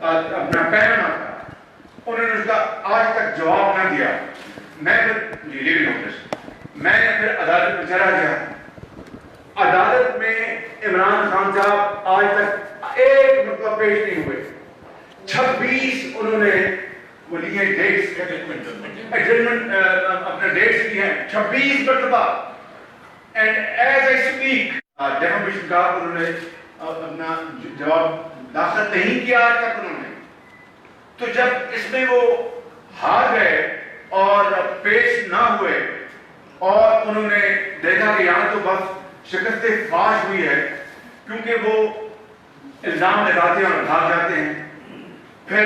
اپنا پیغام کا، انہوں نے اس کا آج تک جواب نہ دیا۔ میں پھر یہ بھی نوٹس میں نے پھر عدالت میں چلا گیا۔ عدالت میں عمران خان صاحب آج تک ایک مرتبہ پیش نہیں ہوئے۔ 26 انہوں نے وہ لیے ڈیٹس ایڈجسٹمنٹ اپنے ڈیٹس کی ہیں 26 مرتبہ، and as a speak defamation کا انہوں نے اپنا جواب داخل نہیں کیا آج تک انہوں نے۔ تو جب اس میں وہ ہار گئے اور پیش نہ ہوئے اور انہوں نے دیکھا کہ یہاں تو بس شکست فاش ہوئی ہے، کیونکہ وہ الزام لگاتے ہیں اور بھاگ جاتے ہیں، پھر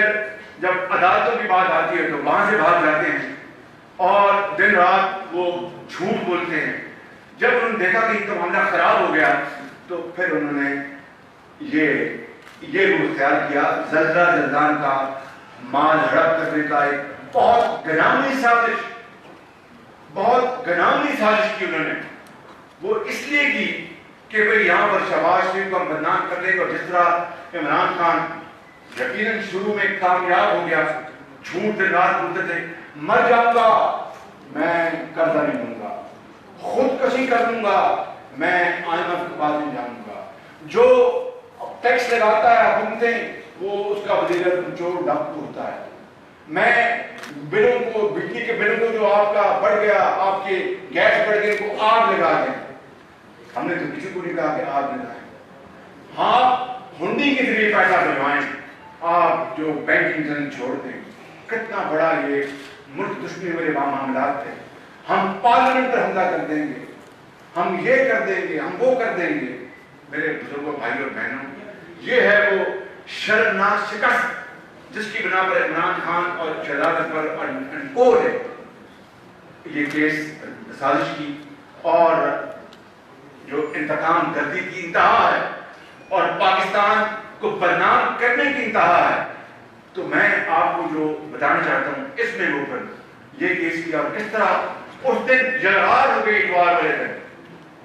جب عدالتوں کی بات آتی ہے تو وہاں سے بھاگ جاتے ہیں اور دن رات وہ جھوٹ بولتے ہیں۔ جب انہوں نے دیکھا کہ ان کا معاملہ خراب ہو گیا تو پھر انہوں نے یہ روح اختیار کیا، زلزلہ زلزان کا، مال ہڑپ کرنے کا ایک بہت گنامی سازش کی انہوں نے۔ وہ اس لیے کی کہ بھئی یہاں پر شہباز شریف کو ہم بدنام کر دیں گے، اور جس طرح عمران خان یقیناً شروع میں کامیاب ہو گیا، جھوٹ دن رات بولتے تھے مر جاؤں گا میں قرضہ نہیں دوں گا، خودکشی کر دوں گا میں IMF کے پاس نہیں جاؤں گا، جو ٹیکس لگاتا ہے حکومتیں وہ اس کا وزیر اعظم چور ڈاکو ہوتا ہے، میں بلوں کو بجلی کے بلوں کو جو آپ کا بڑھ گیا، آپ کے گیس بڑھ گئے کو آگ لگا دیں۔ ہم نے تو کسی کو نہیں کہا کہ آگ لگائیں، ہاں ہنڈی کے ذریعے پیسہ بنوائیں، آپ جو بینکنگ زن چھوڑ دیں۔ کتنا بڑا یہ ملک دشمنی والے معاملات تھے۔ ہم پارلیمنٹ پر حملہ کر دیں گے، ہم یہ کر دیں گے، ہم وہ کر دیں گے۔ میرے بزرگوں، بھائی اور بہنوں، یہ ہے وہ شرمناک شکست جس کی بنا پر عمران خان اور شہزاد اکبر اور ہے یہ کیس سازش کی اور جو انتقام گردی کی انتہا ہے اور پاکستان کو بدنام کرنے کی انتہا ہے۔ تو میں آپ کو جو بتانا چاہتا ہوں اس میں وہ پھر یہ کیس کیا اور کس طرح اس دن جلال ہو گئی اتوار والے دن،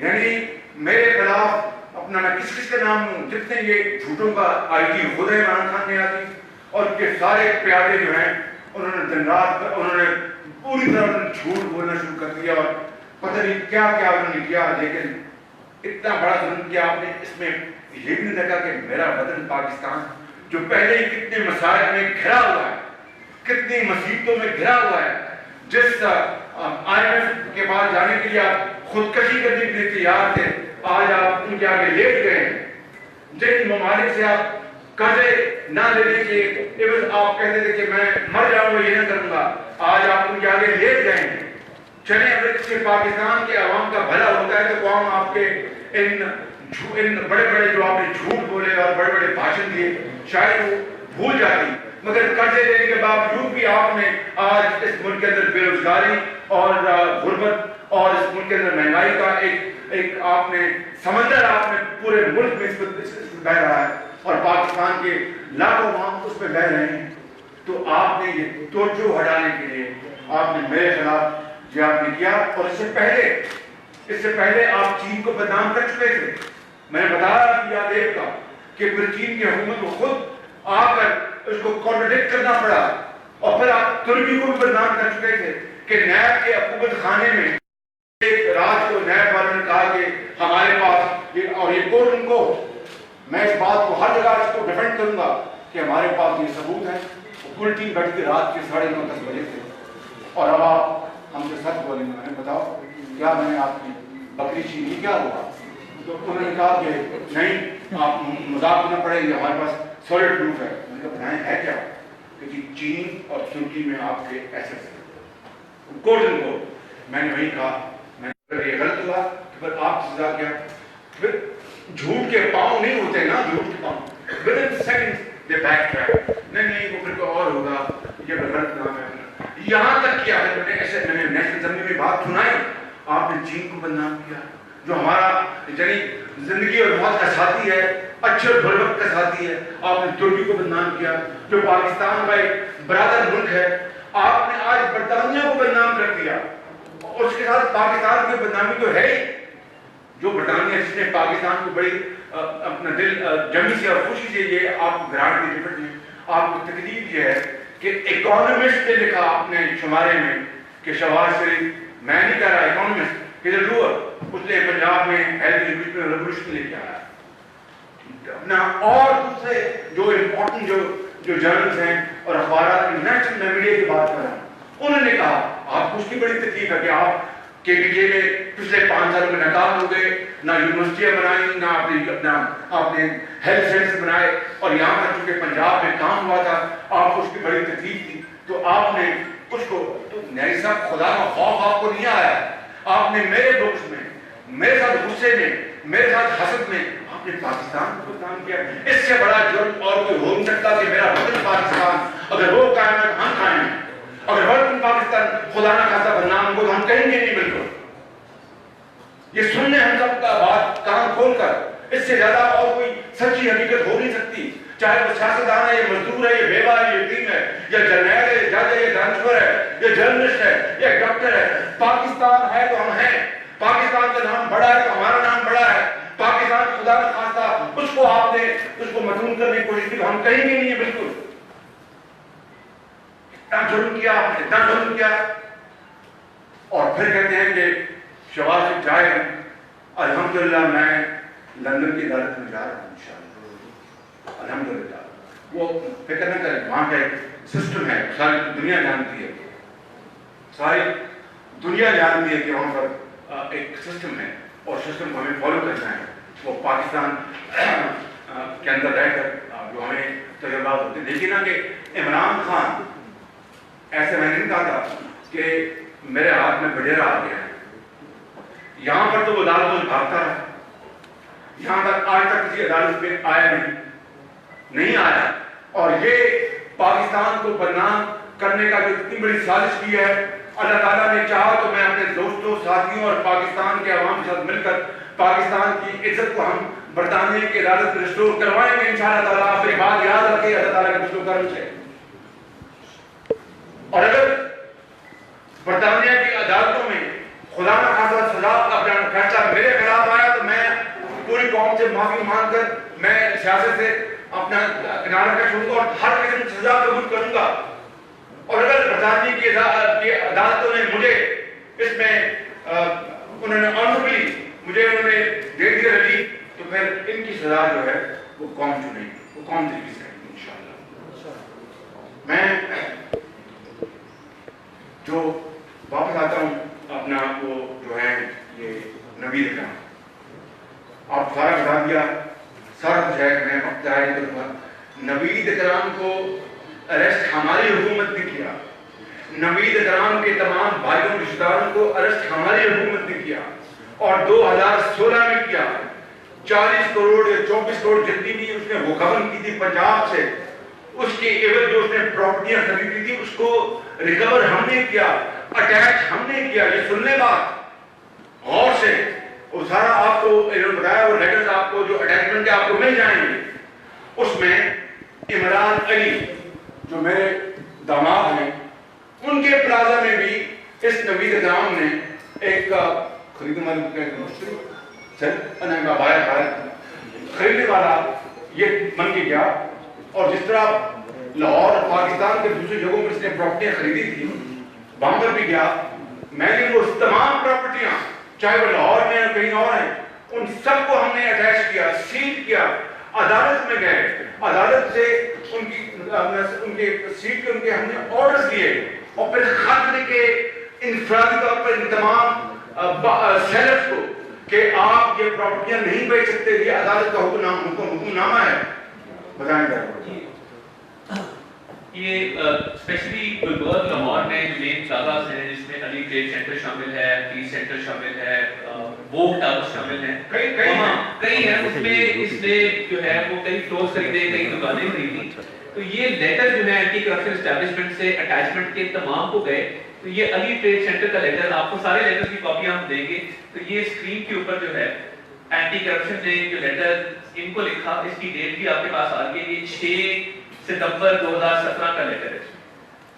یعنی میرے خلاف اپنا میں کس کے نام ہوں، جتنے یہ جھوٹوں کا آئی ٹی خود ہے عمران خان نے آتی اور کے سارے پیادے جو ہیں انہوں نے دن رات انہوں نے پوری طرح جھوٹ بولنا شروع کر دیا اور پتہ نہیں کیا کیا انہوں نے کیا، لیکن اتنا بڑا ظلم کیا آپ نے۔ اس میں یہ بھی نہیں دیکھا کہ میرا وطن پاکستان جو پہلے ہی کتنے مسائل میں گھرا ہوا ہے، کتنی مصیبتوں میں گھرا ہوا ہے، جس IMF کے بعد جانے کے لیے آپ خودکشی کرنے کے لیے تیار تھے، آج آپ ان کے آگے لیٹ گئے ہیں۔ جن ممالک سے آپ قرضے نہ لینے کے عوض آپ کہتے تھے کہ میں مر جاؤں گا، یہ نہ کروں گا، آج آپ ان کے آگے لیٹ گئے ہیں۔ چلیں اگر اس سے پاکستان کے عوام کا بھلا ہوتا ہے تو قوم آپ کے ان بڑے بڑے جو آپ نے جھوٹ بولے اور بڑے بڑے بھاشن دیے شاید وہ بھول جاتی، مگر قرضے دینے کے باوجود بھی آپ نے آج اس ملک کے اندر بے روزگاری اور غربت اور اس ملک کے اندر مہنگائی کا ایک آپ نے سمندر آپ نے پورے ملک میں اس بہ رہا ہے اور پاکستان کے لاکھوں عوام اس پہ بہ رہے ہیں۔ تو آپ نے یہ توجہ ہٹانے کے لیے آپ نے میرے خلاف یہ آپ نے کیا، اور اس سے پہلے آپ چین کو بدنام کر چکے تھے۔ میں نے بتایا دیکھ کا کہ پھر چین کی حکومت کو خود آ کر اس کو کانٹرڈکٹ کرنا پڑا، اور پھر آپ ترکی کو بھی بدنام کر چکے تھے کہ نیب کے حکومت خانے میں ایک رات کو نیب والوں نے کہا کہ ہمارے پاس اور یہ کورٹ ان کو، میں اس بات کو ہر جگہ اس کو ڈیفینڈ کروں گا کہ ہمارے پاس یہ ثبوت ہے، پوری ٹیم بیٹھ کے رات کے 9:30 بجے تھے، اور اب آپ ہم سے سچ بولیں گے۔ میں نے بتاؤ کیا میں نے آپ کی بکری چھینی، کیا ہوا؟ تو انہوں نے کہا کہ نہیں آپ مذاق نہ پڑے، یہ ہمارے پاس سالڈ پروف ہے۔ میں نے کہا بتائیں ہے کیا؟ کہ چین اور ترکی میں آپ کے ایسے کورٹ ان کو، میں نے وہی کہا میں نے یہ غلط ہوا کہ پھر آپ سزا کیا، پھر جھوٹ کے پاؤں نہیں ہوتے نا، جھوٹ کے پاؤں within seconds they backtrack، نہیں وہ پھر کوئی اور ہوگا، یہ غلط نام ہے۔ یہاں تک کیا ہے میں نے ایسے میں نے نیشنل اسمبلی میں بات سنائی، آپ نے چین کو بدنام کیا جو ہمارا یعنی زندگی اور موت کا ساتھی ہے، اچھے اور برے وقت کا ساتھی ہے۔ آپ نے ترکی کو بدنام کیا جو پاکستان کا ایک برادر ملک ہے، آپ نے آج برطانیہ کو بدنام کر دیا، اس کے ساتھ پاکستان کی بدنامی تو ہے ہی. جو برطانیہ جس نے پاکستان کو بڑی اپنا دل جمی سے اور خوشی سے یہ آپ گرانٹ کی رپورٹ میں آپ کو تکلیف یہ ہے کہ اکانومسٹ نے لکھا اپنے شمارے میں کہ شہباز شریف، میں نہیں کہہ رہا، اکانومسٹ کہ ضرور اس نے پنجاب میں ہیلتھ ریولیوشن لے کے آیا اپنا. اور دوسرے جو امپورٹنٹ جو جرنلز ہیں اور اخبارات انٹرنیشنل میڈیا کی بات کر رہا ہوں، انہوں نے کہا آپ کو اس کی بڑی تکلیف ہے کہ آپ کے پی جے میں پچھلے 5 سالوں میں ناکام ہو گئے، نہ یونیورسٹیاں بنائیں، نہ آپ نے ہیلتھ سینٹر بنائے، اور یہاں پر چونکہ پنجاب میں کام ہوا تھا آپ کو اس کی بڑی تکلیف تھی تو آپ نے اس کو، تو نیازی صاحب خدا کا خوف آپ کو نہیں آیا، آپ نے میرے بکس میں، میرے ساتھ غصے میں، میرے ساتھ حسد میں آپ نے پاکستان کو کام کیا. اس سے بڑا جرم اور کوئی ہو نہیں سکتا کہ میرا وطن پاکستان اگر وہ قائم ہے تو ہم قائم ہیں، اگر وطن پاکستان خدا نہ خاصا بدنام ہو تو ہم کہیں گے نہیں. بالکل یہ سننے ہم سب کا بات کان کھول کر، اس سے زیادہ اور کوئی سچی حقیقت ہو نہیں سکتی، چاہے وہ سیاستدان ہے، یہ مزدور ہے، یہ بیوہ ہے، یہ یتیم ہے، یا جرنیل ہے، یہ جج ہے، یہ دانشور ہے، یہ جرنلسٹ ہے، یہ ڈاکٹر ہے. پاکستان ہے تو ہم ہیں، پاکستان کا نام بڑا ہے تو ہمارا نام بڑا ہے. پاکستان خدا نہ خواستہ اس کو آپ نے اس کو مدعون کرنے کی کوشش کی، ہم کہیں گے نہیں. بالکل اتنا ظلم کیا آپ نے، اتنا ظلم کیا، اور پھر کہتے ہیں کہ شہباز شریف جائے. الحمدللہ میں لندن کی عدالت میں جا رہا ہوں انشاءاللہ، الحمدللہ. وہ فکر نہ کریں، وہاں کا ایک سسٹم ہے، ساری دنیا جانتی ہے، ساری دنیا جانتی ہے کہ وہاں پر ایک سسٹم ہے اور سسٹم کو ہمیں فالو کرنا ہے. وہ پاکستان کے اندر رہ کر جو ہمیں تجربات ہوتے ہیں. دیکھیے نا کہ عمران خان، ایسے میں نے نہیں کہا تھا کہ میرے ہاتھ میں بڈیرا آ گیا ہے، یہاں پر تو وہ عدالت میں بھاگتا رہا، یہاں تک آج تک کسی عدالت میں آیا نہیں آیا. اور یہ پاکستان کو بدنام کرنے کا جو اتنی بڑی سازش کی ہے، اللہ تعالیٰ نے چاہا تو میں اپنے دوستوں، ساتھیوں اور پاکستان کے عوام کے ساتھ مل کر پاکستان کی عزت کو ہم برطانیہ کی عدالت میں ریسٹور کروائیں گے انشاءاللہ تعالیٰ. آپ ایک بات یاد رکھیں اللہ تعالیٰ کے فضل و کرم سے. اور اگر برطانیہ کی عدالتوں میں خدا نہ خاصا سزا کا فیصلہ میرے خلاف آیا تو میں پوری قوم سے معافی مانگ کر میں سیاست سے اپنا کنارہ کش ہوں گا اور ہر قسم کی سزا قبول کروں گا. اور اگر برطانیہ کی عدالتوں نے مجھے اس میں انہوں نے آنربلی مجھے انہوں نے دے دیا ریلیف، تو پھر ان کی سزا جو ہے وہ قوم چنے گی، وہ قوم طریقے سے کرے گی انشاءاللہ. میں جو واپس آتا ہوں اپنا وہ جو ہے یہ نوید اکرام، آپ سارا بتا دیا، سارا کچھ ہے، میں وقت ظاہر کروں گا. نوید اکرام کو اریسٹ ہماری حکومت نے کیا، نوید اکرام کے تمام بھائیوں رشتہ داروں کو اریسٹ ہماری حکومت نے کیا، اور 2016 میں کیا. 40 کروڑ یا 24 کروڑ جتنی بھی اس نے غبن کی تھی پنجاب سے، اس کے عوض جو اس نے پراپرٹیاں خریدی تھی اس کو ریکور ہم نے کیا، اٹیچ ہم نے کیا. یہ سن لیں بات غور سے، وہ سارا آپ کو انہوں نے بتایا، وہ لیٹرز آپ کو جو اٹیچمنٹ کے آپ کو مل جائیں گے. اس میں عمران علی جو میرے داماد ہیں، ان کے پلازا میں بھی اس نوید اکرام نے ایک خریدنے والا یہ بن کے گیا. اور جس طرح لاہور اور پاکستان کے دوسری جگہوں پر اس نے پراپرٹیاں خریدی تھی، وہاں پر بھی گیا. میں نے وہ تمام پراپرٹیاں چاہے وہ لاہور میں یا کہیں اور ہیں، ان سب کو ہم نے اٹیچ کیا، سیل کیا. عدالت میں گئے، عدالت سے ان کے سیٹ کے ان کے ہم نے آرڈرز دیے، اور پھر خط لکھے انفرادی طور پر ان تمام سیلرز کو کہ آپ یہ پراپرٹیاں نہیں بیچ سکتے، یہ عدالت کا حکم نامہ ہے. بتائیں گے یہ اسپیشلی گلبرگ لاہور میں جو مین پلازاز ہیں جس میں علی ٹریڈ سینٹر شامل ہے، پیس سینٹر شامل ہے، ووگ ٹاور شامل ہیں، کئی ہیں. اس میں اس نے جو ہے وہ کئی فلورز خریدے، کئی دکانیں خریدی. تو یہ لیٹر جو ہے اینٹی کرپشن اسٹیبلشمنٹ سے اٹیچمنٹ کے تمام کو گئے. تو یہ علی ٹریڈ سینٹر کا لیٹر، آپ کو سارے لیٹر کی کاپیاں ہم دیں گے. تو یہ اسکرین کے اوپر جو ہے اینٹی کرپشن نے جو لیٹر ان کو لکھا، اس کی ڈیٹ بھی آپ کے پاس آ گئی ہے، یہ 6 ستمبر 2017 کا لیٹر ہے.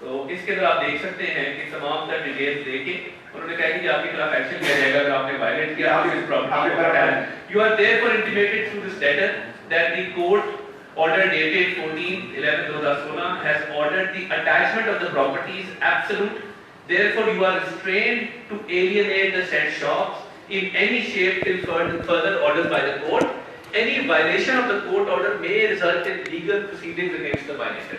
تو اس کے اندر آپ دیکھ سکتے ہیں کہ تمام تر ڈیٹیلز دے کے انہوں نے کہا کہ آپ کے خلاف ایکشن لیا جائے گا اگر آپ نے وائلیٹ کیا اس پراپرٹی کو ہٹایا. You are therefore intimated through this letter that the court order dated 14/11/2016 has ordered the attachment of the properties absolute. Therefore you are restrained to alienate the said shops in any shape till further orders by the court. Any violation of the court order may result in legal proceedings against the violator.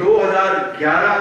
2011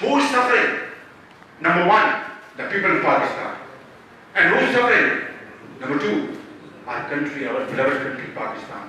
who is suffering? Number 1, the people of Pakistan. And who is suffering? Number 2, our country, our beloved country Pakistan,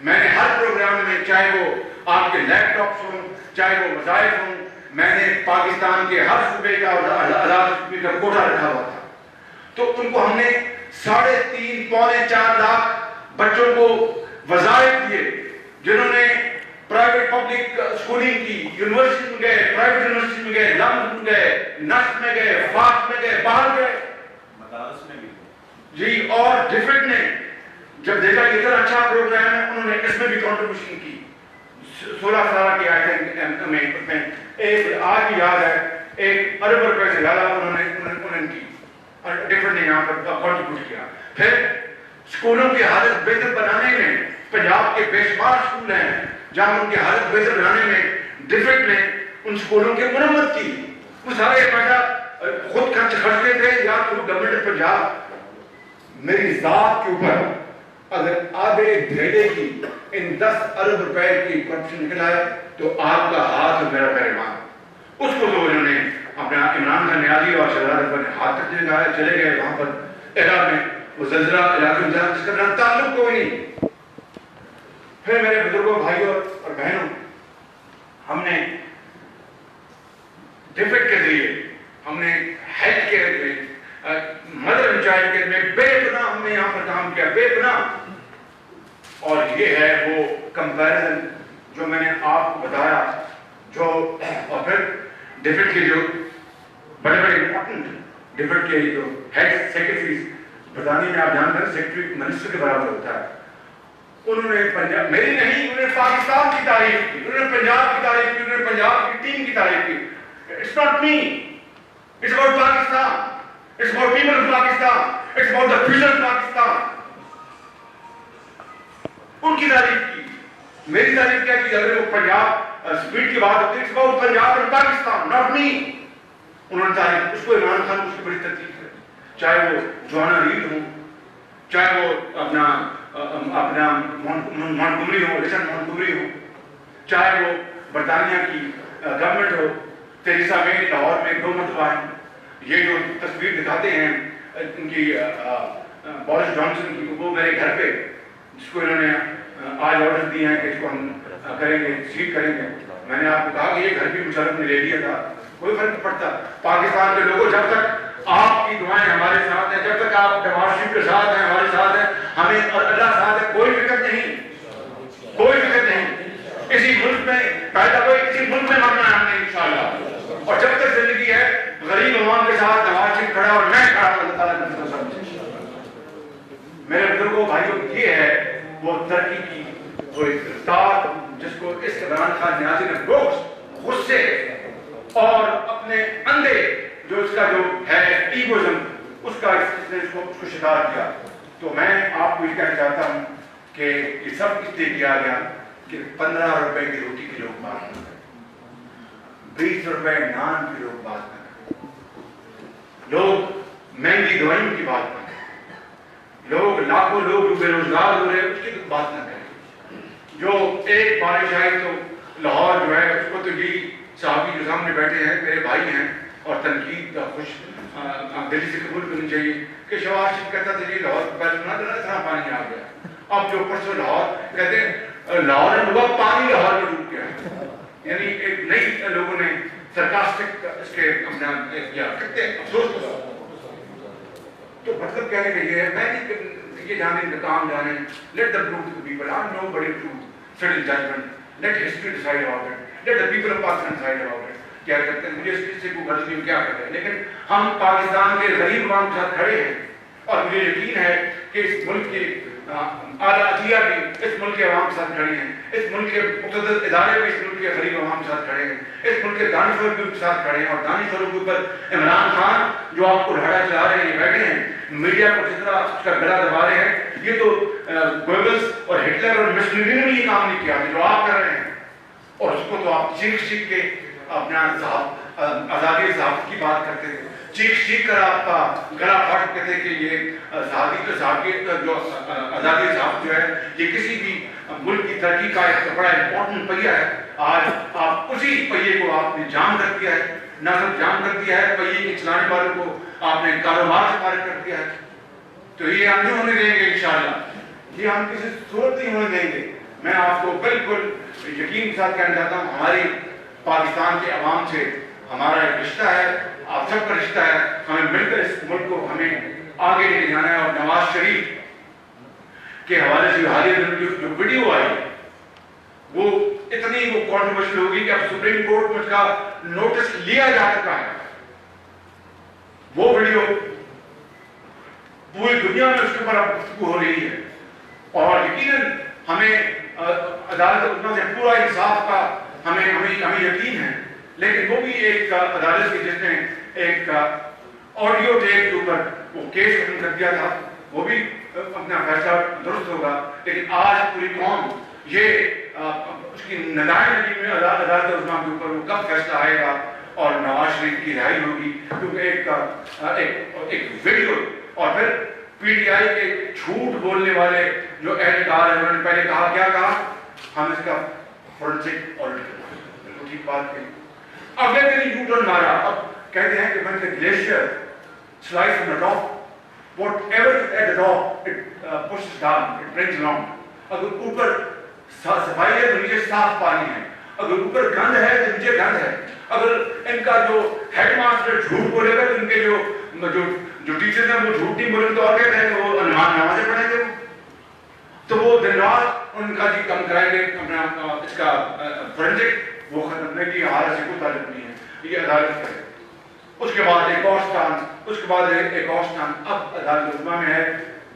میں نے ہر programme میں, چاہے وہ آپ کے لیپ tops ہوں, چاہے وہ وظائف ہوں, میں نے پاکستان کے ہر صوبے کا اور صوبے کا کوٹا رکھا ہوا تھا. تو ان کو ہم نے 3.5 پونے 4 لاکھ بچوں کو وظائف دیے, جنہوں نے پرائیویٹ پبلک اسکولنگ کی, یونیورسٹی میں گئے, پرائیویٹ یونیورسٹی میں گئے, لمز میں گئے, نسٹ میں گئے, فاس میں گئے, باہر گئے, مدارس میں بھی جی. اور ڈفرینٹ نے جب دیکھا کہ اتنا اچھا پروگرام ہے, انہوں نے اس میں بھی کنٹریبیوشن کی. 16 سال کی آئے تھے, ایک آج بھی یاد ہے, 1 ارب روپے سے زیادہ انہوں نے کی, ڈفرینٹ نے یہاں پر کنٹریبیوٹ کیا. پھر اسکولوں کی حالت بہتر بنانے میں پنجاب کے بے شمار اسکول ہیں جہاں ان کی حالت بہتر بنانے میں ڈفرینٹ نے ان اسکولوں کی مرمت کی. وہ سارا یہ پیسہ خود خرچتے تھے یا تھرو گورنمنٹ پنجاب. میری ذات کے اوپر اگر آدھے بھیڑے کی ان 10 ارب روپے کی کنٹریبیوشن نکل آئے تو آپ کا ہاتھ اور میرا پہلوان. اس کو تو انہوں نے اپنا عمران خان نیازی اور شہزاد اکبر نے ہاتھ تک لگایا, چلے گئے وہاں پر عراق میں, وہ زلزلہ علاقے میں جس کا میرا تعلق کوئی نہیں. پھر میرے بزرگوں, بھائیوں اور بہنوں, ہم نے ڈفرینٹ کے ذریعے, ہم نے ہیلتھ کیئر میں, مدر اینڈ چائلڈ کیئر میں بے پناہ ہم نے یہاں پر کام کیا, بے پناہ. اور یہ ہے وہ کمپیریزن جو میں نے آپ کو بتایا, جو اور پھر ڈفرینٹ کے جو بڑے بڑے امپورٹنٹ ڈفرینٹ کے جو ہیڈ سیکرٹریز برطانیہ میں, آپ جانتے ہیں سیکرٹری منسٹر کے برابر ہوتا ہے, انہوں نے پنجاب, میری نہیں, انہوں نے پاکستان کی تعریف کی, انہوں نے پنجاب کی تعریف کی, انہوں نے پنجاب کی ٹیم کی تعریف کی. It's not me, it's about Pakistan, it's about people of Pakistan, it's about the future of Pakistan. ان کی تعریف کی. میری تعریف کیا کی, اگر وہ پنجاب اسپیڈ کی بات ہوتی ہے, it's about پنجاب اور پاکستان, not me. انہوں نے تعریف, اس کو عمران خان کو اس کی بڑی تکلیف ہے, چاہے وہ جوانا ریڈ ہوں, چاہے وہ اپنا مونٹگومری ہو, ریچرڈ مونٹگومری ہو, چاہے وہ برطانیہ کی گورنمنٹ ہو, تھریسا مے لاہور میں 2 مرتبہ ہیں. یہ جو تصویر دکھاتے ہیں ان کی بورس جانسن کی, وہ میرے گھر پہ, جس کو انہوں نے آج آرڈر دیے ہیں کہ اس کو ہم کریں گے, سیٹ کریں گے. میں نے آپ کو کہا کہ یہ گھر بھی مشرف نے لے لیا تھا, کوئی فرق نہیں پڑتا. پاکستان کے لوگوں, جب تک آپ کی دعائیں ہمارے ساتھ ہیں, جب تک آپ ڈیموکریسی کے ساتھ ہیں, ہمارے ساتھ ہیں, ہمیں اور اللہ ساتھ ہے, کوئی فکر نہیں, کوئی فکر نہیں. اسی ملک میں پیدا ہوئے, اسی ملک میں مرنا ہے ہم نے انشاءاللہ. اور جب تک زندگی ہے, غریب عوام کے ساتھ نواز شریف کھڑا اور میں کھڑا, اللہ تعالیٰ نے میرے بزرگوں, بھائیوں, یہ ہے وہ ترقی کی وہ رفتار جس کو اس عمران خان نیازی نے بغض, غصے اور اپنے اندھے جو اس کا جو ہے ایگوزم, اس کا اس نے اس کو شکار کیا. تو میں آپ کو یہ کہنا چاہتا ہوں کہ یہ سب اس لیے کیا گیا کہ 15 روپے کی روٹی کی لوگ بات نہ کریں, 20 روپے نان کی لوگ بات نہ کریں, لوگ مہنگی دوائیوں کی بات نہ کریں, لوگ لاکھوں لوگ جو بے روزگار ہو رہے ہیں اس کی بات نہ کریں. جو ایک بارش آئی تو لاہور جو ہے اس کو تو یہی صحافی جو سامنے بیٹھے ہیں میرے بھائی ہیں اور تنقید کا خوش دلی سے قبول کرنی چاہیے کہ شہباز شریف کہتا تھا جی لاہور پہلے اتنا پانی آ گیا, اب جو پرسوں لاہور کہتے ہیں لاہور میں ڈوبا, پانی لاہور میں ڈوب گیا. یعنی ایک نئی لوگوں نے سرکاسٹک اس کے اپنا کیا کرتے ہیں, افسوس کا. تو مطلب کہنے کا یہ ہے, میں نہیں یہ جانے کام جانے, let the truth to people, I'm nobody to sit in judgment, let history decide about it, let the people of Pakistan decide about it. کیا کرتے ہیں, مجھے اس چیز سے کوئی غرض نہیں کیا کرتے ہیں, لیکن ہم پاکستان کے غریب عوام کے ساتھ کھڑے ہیں اور مجھے یقین ہے کہ اس ملک کے اعلیٰ عطیہ بھی اس ملک کے عوام کے ساتھ کھڑے ہیں, اس ملک کے مقتدر ادارے بھی اس ملک کے غریب عوام کے ساتھ کھڑے ہیں, اس ملک کے دانشور بھی ان کے ساتھ کھڑے ہیں. اور دانشوروں کے اوپر عمران خان جو آپ کو ڈھاڑا چلا رہے ہیں, یہ بیٹھے ہیں, میڈیا کو جس طرح اس کا گلا دبا رہے ہیں, یہ تو گوبلز اور ہٹلر اور مسولینی نے بھی یہ کام نہیں کیا جو آپ کر رہے ہیں. اور اس کو تو آپ چیخ چیخ کے اپنا آزادی صحافت کی بات کرتے تھے, چیخ چیخ کر آپ کا گلا پھاڑتے تھے کہ یہ آزادی جو آزادی صحافت جو ہے یہ کسی بھی ملک کی ترقی کا ایک بڑا امپورٹنٹ پہیہ ہے. آج آپ اسی پہیے کو آپ نے جام کر دیا ہے, نہ صرف جام کر دیا ہے, پہیے کے چلانے والوں کو آپ نے کاروبار سے فارغ کر دیا ہے. تو یہ ہم نہیں ہونے دیں گے انشاءاللہ, یہ ہم کسی صورت نہیں ہونے دیں گے. میں آپ کو بالکل یقین کے ساتھ کہنا چاہتا ہوں ہماری پاکستان کے عوام سے ہمارا ایک رشتہ ہے, آپ سب کا رشتہ ہے, ہمیں مل کر اس ملک کو ہمیں آگے لے جانا ہے. اور نواز شریف کے حوالے سے حالیہ دنوں جو ویڈیو آئی وہ اتنی وہ کنٹروورشل ہوگی کہ اب سپریم کورٹ میں اس کا نوٹس لیا جا چکا ہے. وہ ویڈیو پوری دنیا میں اس کے اوپر اب گفتگو ہو رہی ہے اور یقیناً ہمیں عدالت عظمیٰ سے پورا انصاف کا ہمیں یقین ہے. لیکن وہ بھی ایک عدالت کی جس نے ایک آڈیو ٹیپ کے اوپر وہ کیس ختم کر دیا تھا, وہ بھی اپنا فیصلہ درست ہوگا. لیکن آج پوری قوم یہ اس کی ندائیں میں عدالت عظمیٰ کے اوپر وہ کب فیصلہ آئے گا اور نواز شریف کی رہائی ہوگی, کیونکہ ایک ویڈیو اور پھر پی ٹی آئی کے جھوٹ بولنے والے جو اہلکار ہیں انہوں نے پہلے کہا, کیا کہا, ہم اس کا فورنسک آڈٹ کریں. بالکل ٹھیک بات کہی. اگلے دن یو ٹرن مارا, اب کہتے ہیں کہ when the glacier slides from the top, whatever is at the top it pushes down, it brings along. اگر اوپر صفائی ہے تو نیچے صاف پانی ہے, اگر اوپر گند ہے تو نیچے گند ہے. اگر ان کا جو ہیڈ ماسٹر جھوٹ بولے گا تو ان کے جو ٹیچرز ہیں وہ جھوٹ نہیں بولیں تو اور کہتے ہیں کہ وہ نمازیں پڑھیں گے. تو وہ دن رات ان کا جی کم کرائیں گے اپنا اس کا فورنسک وہ ختم نہیں کی حالت سے کوئی تعلق نہیں ہے, یہ عدالت کا ہے. اس کے بعد ایک اور سٹان, اس کے بعد ایک اور سٹان اب عدالت عظمیٰ میں ہے.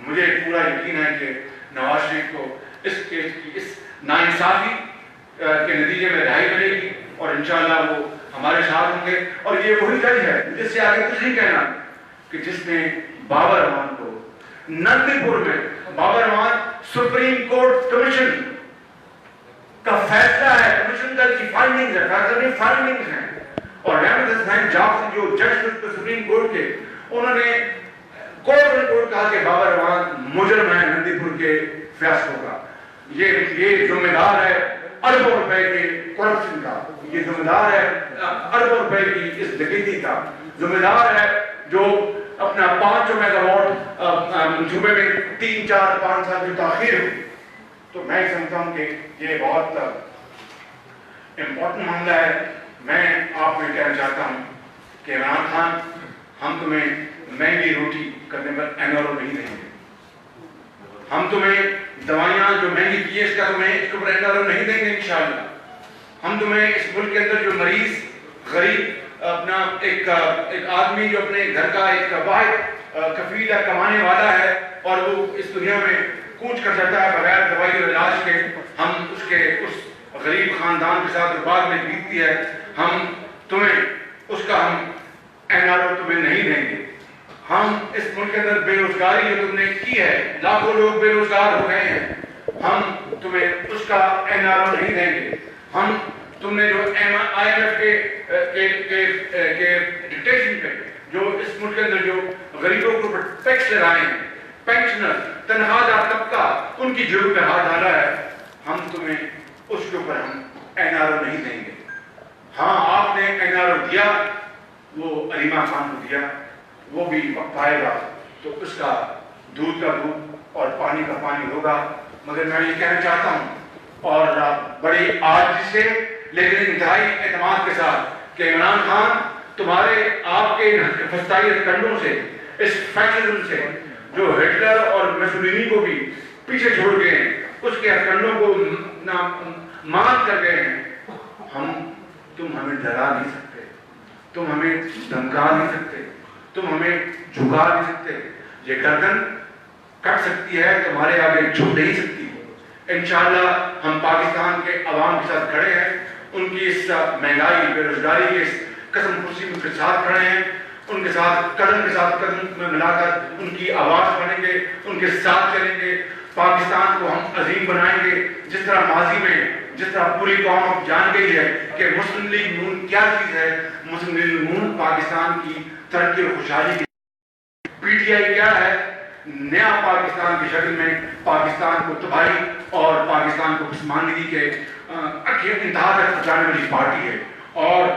مجھے پورا یقین ہے کہ نواز شریف کو اس کیس کی اس ناانصافی کے نتیجے میں رہائی ملے گی اور انشاءاللہ وہ ہمارے ساتھ ہوں گے. اور یہ وہی جج ہے جس سے آگے کچھ نہیں کہنا کہ جس نے بابر امان کو نندی پور میں, بابر امان سپریم کورٹ کمیشن کا فیصلہ ہے, کمیشن کا کی فائنڈنگز ہے, فیصلہ نہیں فائنڈنگز ہیں. اور رحمت حسین جعفری جو جج سپریم کورٹ کے, انہوں نے کورٹ کہا کہ بابر امان مجرم ہے نندی پور کے فیصلوں کا. یہ ذمہ دار ہے اربوں روپے کے کرپشن کا, یہ ذمہ دار ہے اربوں روپے کی اس ڈکیتی کا, ذمہ دار ہے جو اپنا 500 میگا واٹ منصوبے میں 3, 4, 5 سال کی تاخیر ہوئی. تو میں سمجھتا ہوں کہ یہ بہت امپورٹنٹ معاملہ ہے. میں آپ کو کہنا چاہتا ہوں کہ عمران خان, ہم تمہیں مہنگی روٹی کرنے پر NRO نہیں دیں گے. ہم تمہیں دوائیاں جو مہنگی کی ہے اس کا تمہیں اس کے اوپر NRO نہیں دیں گے انشاءاللہ. ہم تمہیں اس ملک کے اندر جو مریض غریب اپنا ایک آدمی جو اپنے گھر کا ایک واحد کفیل ہے, کمانے والا ہے اور وہ اس دنیا میں کوچ کر سکتا ہے بغیر دوائی اور علاج کے, ہم اس غریب خاندان کے ساتھ جو بعد میں بیتتی ہے, ہم تمہیں اس کا ہم NRO تمہیں نہیں دیں گے. ہم اس ملک کے اندر بے روزگاری جو تم نے کی ہے, لاکھوں لوگ بے روزگار ہو گئے ہیں, ہم تمہیں اس کا NRO نہیں دیں گے. ہم تم نے جو IMF کے ڈکٹیشن پہ جو اس ملک کے اندر جو غریبوں کو ٹیکس لگائے ہیں, پینشنر, تنخواہ دار طبقہ, ان کی جیب پہ ہاتھ ڈالا ہے, ہم تمہیں اس کے اوپر ہم NRO نہیں دیں گے. ہاں آپ نے NRO دیا, وہ علیمہ خان کو دیا, وہ بھی وقت آئے گا تو اس کا دودھ کا دودھ اور پانی کا پانی ہوگا. مگر میں یہ کہنا چاہتا ہوں اور بڑی عاجزی سے لیکن انتہائی اعتماد کے ساتھ کہ عمران خان تمہارے آپ کے فسطائی کنڈوں سے, اس فیشنزم سے جو ہٹلر اور مسولینی کو بھی پیچھے چھوڑ گئے ہیں, اس کے کنڈوں کو مات کر گئے ہیں, تم ہمیں ڈرا نہیں سکتے, تم ہمیں دھمکا نہیں سکتے, تم ہمیں جھکا نہیں سکتے. یہ گردن کٹ سکتی ہے, تمہارے آگے جھک نہیں سکتی. انشاءاللہ ہم پاکستان کے عوام کے ساتھ کھڑے ہیں, ان کی اس مہنگائی بے روزگاری کے اس قسم خوشی کے ساتھ کھڑے ہیں, ان کے ساتھ قدم میں ملا کر ان کی آواز بنیں گے, ان کے ساتھ چلیں گے. پاکستان کو ہم عظیم بنائیں گے جس طرح ماضی میں, جس طرح پوری قوم اب جان گئی ہے کہ مسلم لیگ نون کیا چیز ہے. مسلم لیگ نون پاکستان کی ترقی اور خوشحالی کی, PTI کیا ہے, نیا پاکستان کی شکل میں پاکستان کو تباہی اور پاکستان کو پسماندگی کے انتہا تک پہنچانے والی پارٹی ہے. اور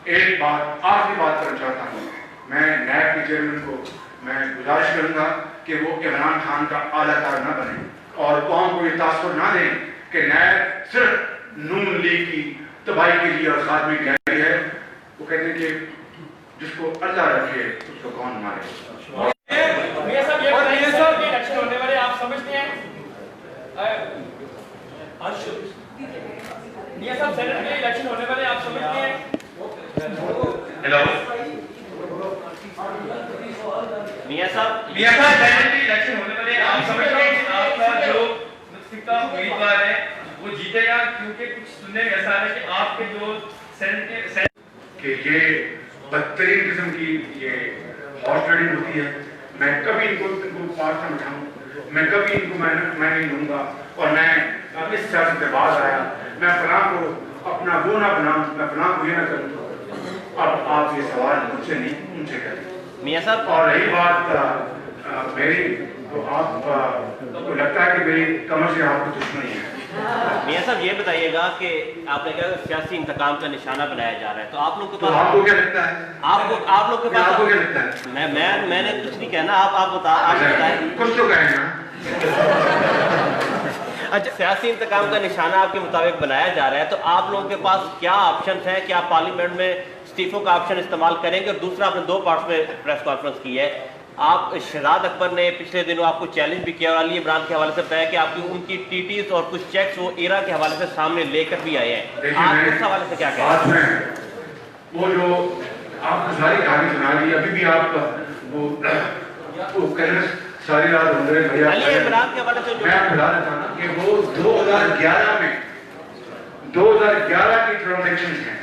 ایک بات آخری بات کرنا چاہتا ہوں, میں نیب کے چیئرمین کو میں گزارش کروں گا کہ وہ عمران خان کا اعلیٰ کار نہ بنے اور قوم کو یہ تاثر نہ دیں کہ نیب صرف نون لیگ کی تباہی کے لیے اور خاتمے کے لیے ہے. وہ کہتے ہیں کہ جس کو اللہ رکھے اس کو کون مارے. میاں صاحب یہ الیکشن ہونے والے آپ سمجھتے ہیں میاں صاحب سینٹ کے الیکشن ہونے والے آپ سمجھتے ہیں. ہیلو میاں صاحب سینٹ کے الیکشن ہونے والے آپ سمجھتے ہیں کہ آپ کا جو مستقبل امیدوار ہے وہ جیتے گا, کیونکہ کچھ سننے میں ایسا ہے کہ آپ کے جو سینٹ کہ یہ بدترین قسم کی یہ ہارس ریڈنگ ہوتی ہے. میں کبھی ان کو پاس نہ بٹھاؤں, میں کبھی ان کو میں نہیں لوں گا, اور میں اس سیاست سے باز آیا, میں فلاں کو اپنا وہ نہ بناؤں, میں فلاں کو یہ نہ کروں. اب آپ یہ سوال مجھ سے نہیں ان سے کریں میاں صاحب. اور رہی بات میری, تو آپ کو لگتا ہے کہ میری کمر سے آپ کو دشمنی ہے. میاں صاحب یہ بتائیے گا کہ آپ نے کہا سیاسی انتقام کا نشانہ بنایا جا رہا ہے, تو آپ لوگ کے تو پاس آپ کو کیا لگتا ہے, آپ لوگ کے آپ کو پاس کیا لگتا ہے, میں نے کچھ نہیں کہنا, آپ بتائیں. کچھ تو کہیں نا. اچھا, سیاسی انتقام کا نشانہ آپ کے مطابق بنایا جا رہا ہے, تو آپ لوگوں کے پاس کیا آپشن ہے کہ آپ پارلیمنٹ میں استعفوں کا آپشن استعمال کریں گے؟ اور دوسرا, آپ نے 2 پارٹس میں پریس کانفرنس کی ہے. آپ شہزاد اکبر نے پچھلے دنوں آپ کو چیلنج بھی کیا اور علی عمران کے حوالے سے بتایا کہ آپ کی ان کی ٹی ٹیز اور کچھ چیکس وہ ایرا کے حوالے سے سامنے لے کر بھی آئے ہیں. آپ اس حوالے سے کیا کہیں گے؟ وہ جو آپ کو ساری کہانی سنا دی, ابھی بھی آپ وہ کہنا ساری رات ہو رہے بھیا, علی عمران کے حوالے سے جو میں بتا دیتا ہوں نا کہ وہ 2011 میں 2011 کی ٹرانزیکشن ہیں.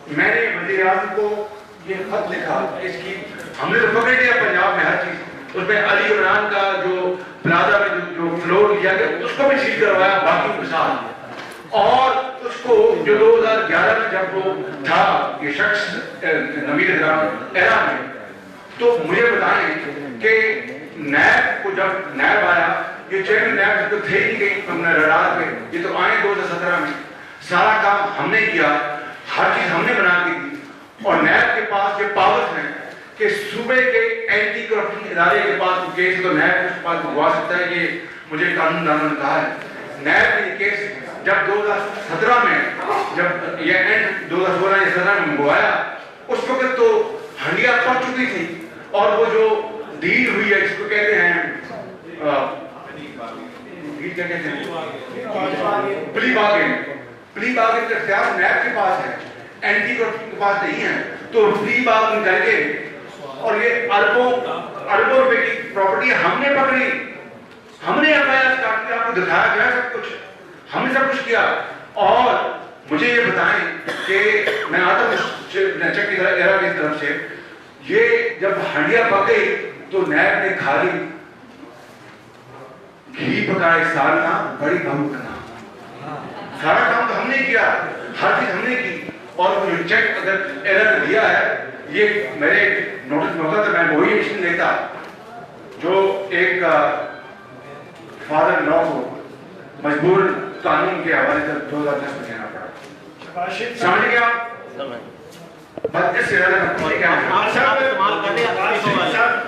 میں نے وزیر اعظم کو یہ خط لکھا, اس کی ہم نے تو پکڑ لیا پنجاب میں ہر چیز, اس میں علی عمران کا جو پلازا میں جو فلور لیا گیا اس کو بھی سیل کروایا باقی کے ساتھ, اور اس کو جو 2011 میں جب وہ تھا یہ شخص نوید ایرا میں, تو مجھے بتائیں کہ نیب کو جب نیب آیا, یہ چیئرمین نیب تو تھے ہی نہیں ہم نے رڈار پہ, یہ تو آئے 2017 میں, سارا کام ہم نے کیا, ہر چیز ہم نے بنا کے دی, اور نیب کے پاس یہ پاورز ہیں کہ صوبے کے اینٹی کرپشن ادارے کے پاس کیس تو نیب اس کے پاس منگوا سکتا ہے. یہ مجھے قانون دانوں نے کہا ہے. نیب نے یہ کیس جب 2017 میں جب یہ اینڈ 2016 یا 17 میں منگوایا, اس وقت تو ہنڈیا پڑ چکی تھی, اور وہ جو ڈیل ہوئی ہے جس کو کہتے ہیں پلی باغن کا اختیار نیب کے پاس ہے, اینٹی کرپشن کے پاس نہیں ہے. تو پلی باغن کر کے اور یہ اربوں روپے کی پراپرٹی ہم نے پکڑی, ہم نے ایف آئی آر اسٹارٹ کیا, آپ کو دکھایا گیا سب کچھ, ہم نے سب کچھ کیا. اور مجھے یہ بتائیں کہ میں آتا ہوں چک کی طرف سے, یہ جب ہنڈیا پک گئی تو نیب نے کھالی گھی پکائے سالنا بڑی بہو کا نام, سارا کام تو ہم نے کیا, ہر چیز ہم نے کی. اور جو چیک اگر ایرر دیا ہے, یہ میرے نوٹس میں ہوتا تو میں وہی ایکشن لیتا جو ایک فادر لا کو مجبور قانون کے حوالے سے 2010 میں لینا پڑا. سمجھ گیا بات اس سے زیادہ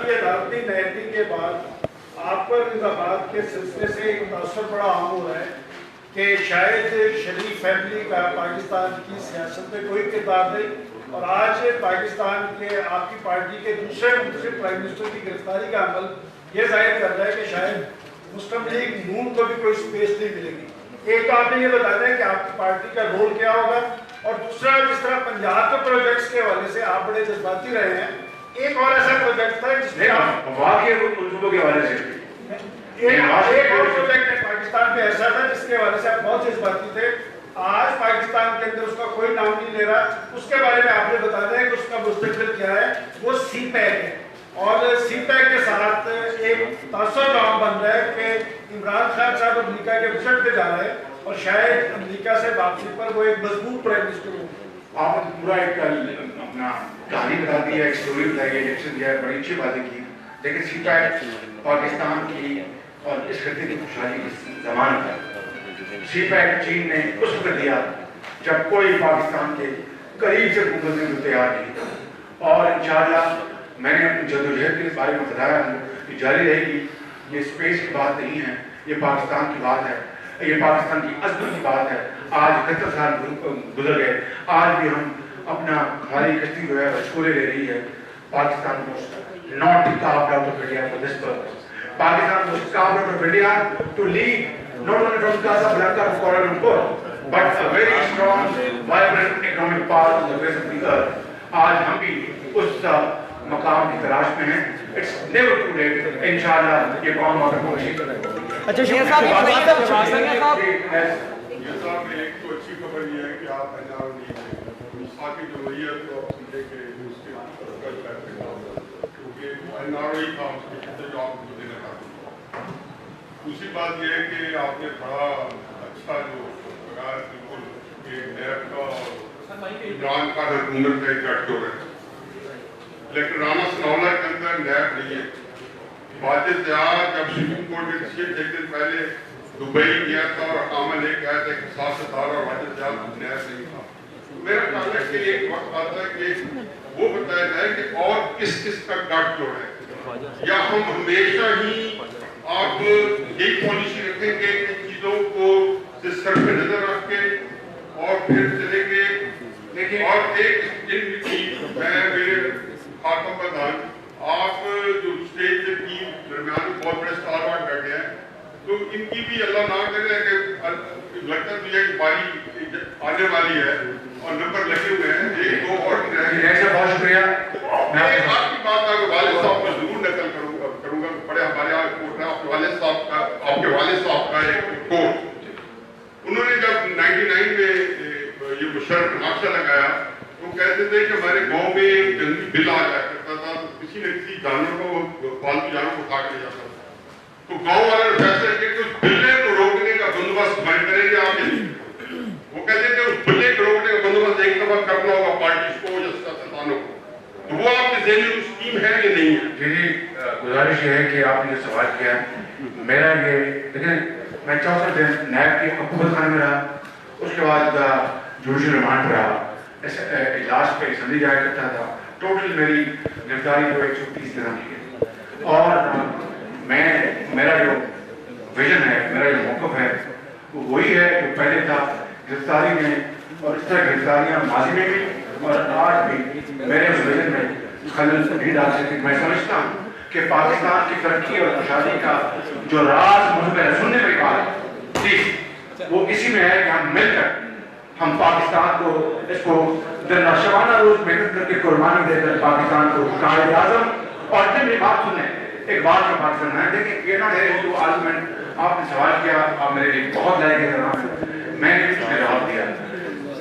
عدالتی نہتی کے بعد آپ پر انتخابات کے سلسلے سے ایک تاثر بڑا عام ہو رہا ہے کہ شاید شریف فیملی کا پاکستان کی سیاست میں کوئی کردار نہیں, اور آج پاکستان کے آپ کی پارٹی کے دوسرے منتخب پرائم منسٹر کی گرفتاری کا عمل یہ ظاہر کر رہا ہے کہ شاید مسلم لیگ نون کو بھی کوئی سپیس نہیں ملے گی. ایک تو آپ نے یہ بتا دیں کہ آپ کی پارٹی کا رول کیا ہوگا, اور دوسرا جس طرح پنجاب کے پروجیکٹس کے حوالے سے آپ بڑے جذباتی رہے ہیں, ایک اور ایسا پروجیکٹ تھا جس میں واقعی منصوبوں کے حوالے سے ایک اور پروجیکٹ پاکستان میں ایسا تھا جس کے حوالے سے آپ بہت جذباتی تھے, آج پاکستان کے اندر اس کا کوئی نام نہیں لے رہا, اس کے بارے میں آپ نے بتا دیں کہ اس کا مستقبل کیا ہے, وہ سی پیک ہے. اور سی پیک کے ساتھ ایک تاثر جو عام بن رہا ہے کہ عمران خان صاحب امریکہ کے وزٹ پہ جا رہے ہیں, اور شاید امریکہ سے واپسی پر وہ ایک مضبوط پرائم منسٹر ہوں. آپ نے پورا ایک اپنا کہانی بتا دی ہے, ایک سٹوری بتائی ہے, ایکشن دیا ہے, بڑی اچھی باتیں کی, لیکن سی پیک پاکستان کی اور اس خطے کی خوشحالی کی ضمانت ہے. سی پیک چین نے اس وقت دیا جب کوئی پاکستان کے قریب سے گزرنے کو تیار نہیں تھا, اور انشاءاللہ میں نے اپنی جدوجہد کے بارے میں بتایا ہوں کہ جاری رہے گی. یہ اسپیس کی بات نہیں ہے, یہ پاکستان کی بات ہے. یہ پاکستان کی عظمت کی بات ہے. آج 71 سال گزر گئے, آج بھی ہم اپنا ہماری کشتی جو ہے مشغولے لے رہی ہے. Pakistan was not carved out of India for this purpose. Pakistan was carved out of India to lead not only from Casablanca to Kuala Lumpur, but a very strong, vibrant economic part of the face of the earth. آج ہم بھی اس مقام کی تلاش میں ہیں. It's never too late. انشاءاللہ یہ قوم وہاں تک پہنچے گی. اچھا شیخ صاحب یہ صاحب میں ایک تو اچھی خبر یہ ہے کہ آپ پنجاب نہیں ہیں, ساتھی جمہوریت کو آپ سمجھے کہ اس کے کل کرتے ہیں, کیونکہ این آر او تھا اس کے کتنے جو آپ کو دینا تھا. دوسری بات یہ ہے کہ آپ نے بڑا اچھا جو لگا بالکل کہ نیب کا عمران خان حکومت کا ایک گٹھ ہو رہا ہے, لیکن رانا ثناءاللہ کے اندر نیب نہیں ہے. واجد زیاد جب سپریم کورٹ کے چیف ایک دن پہلے دبئی گیا تھا اور اقامہ لے کے آیا تھا کہ سیاستدار اور واجد زیاد نیب نہیں تھا. میرا خیال ہے کہ ایک وقت آتا ہے کہ وہ بتایا جائے کہ اور کس کس کا گٹھ جو ہے, یا ہم ہمیشہ ہی آپ یہی پالیسی رکھیں گے کہ چیزوں کو سر پہ نظر رکھ کے اور پھر چلیں گے. دیکھیں اور ایک دن کی میں میرے خاتم پردھان آپ جو اسٹیج کی درمیان بہت بڑے اسٹار واٹ بیٹھے ہیں, تو ان کی بھی اللہ نہ کرے کہ لگتا تو یہ باری آنے والی ہے اور نمبر لگے ہوئے ہیں, ایک دو اور بہت شکریہ. میں آپ کی بات آپ کے والد صاحب کو ضرور نقل کروں گا. بڑے ہمارے یہاں کوٹ ہے آپ کے والد صاحب کا ایک کوٹ. انہوں نے جب 99 میں یہ مشرف نقشہ لگایا تو کہتے تھے کہ ہمارے گاؤں میں ایک جنگلی بل آ جایا کرتا تھا, تو کسی نہ کسی جانور کو پالتو جانور کو اٹھا کے لے جاتا تھا. تو گاؤں والوں نے فیصلہ کیا کہ اس بلے کو روکنے کا بندوبست بند کریں گے آپ. وہ کہتے تھے اس بلے کو روکنے کا بندوبست ایک دفعہ کرنا ہوگا پارٹیز کو یا سیاستدانوں کو. تو وہ آپ کے ذہن میں اسکیم ہے یا نہیں ہے؟ جی گزارش یہ ہے کہ آپ نے جو سوال کیا ہے, میرا یہ لیکن میں 64 دن نیب کی حکومت خانے میں رہا, اس کے بعد جوڈیشل ریمانڈ پہ رہا, اجلاس پہ اسمبلی جایا کرتا تھا. ٹوٹل میری گرفتاری کو 130 دن کی ہے. اور میرا جو ویژن ہے, میرا جو موقف ہے وہ وہی ہے جو پہلے تھا. گرفتاری میں اور اس طرح گرفتاریاں ماضی میں بھی اور آج بھی میرے اس ویژن میں خلل نہیں ڈال سکتی. میں سمجھتا ہوں کہ پاکستان کی ترقی اور خوشحالی کا جو راز مجھے سننے میں کہا وہ اسی میں ہے کہ ہم مل کر ہم پاکستان کو اس کو شبانہ روز محنت کر کے قربانی دے کر پاکستان کو قائد اعظم. اور جب یہ بات سنیں ایک بات کا بات کرنا ہے. دیکھیں یہ نہ ہے جو آرگومنٹ آپ نے سوال کیا, آپ میرے لیے بہت لائق ہے, میں نے اس میں جواب دیا.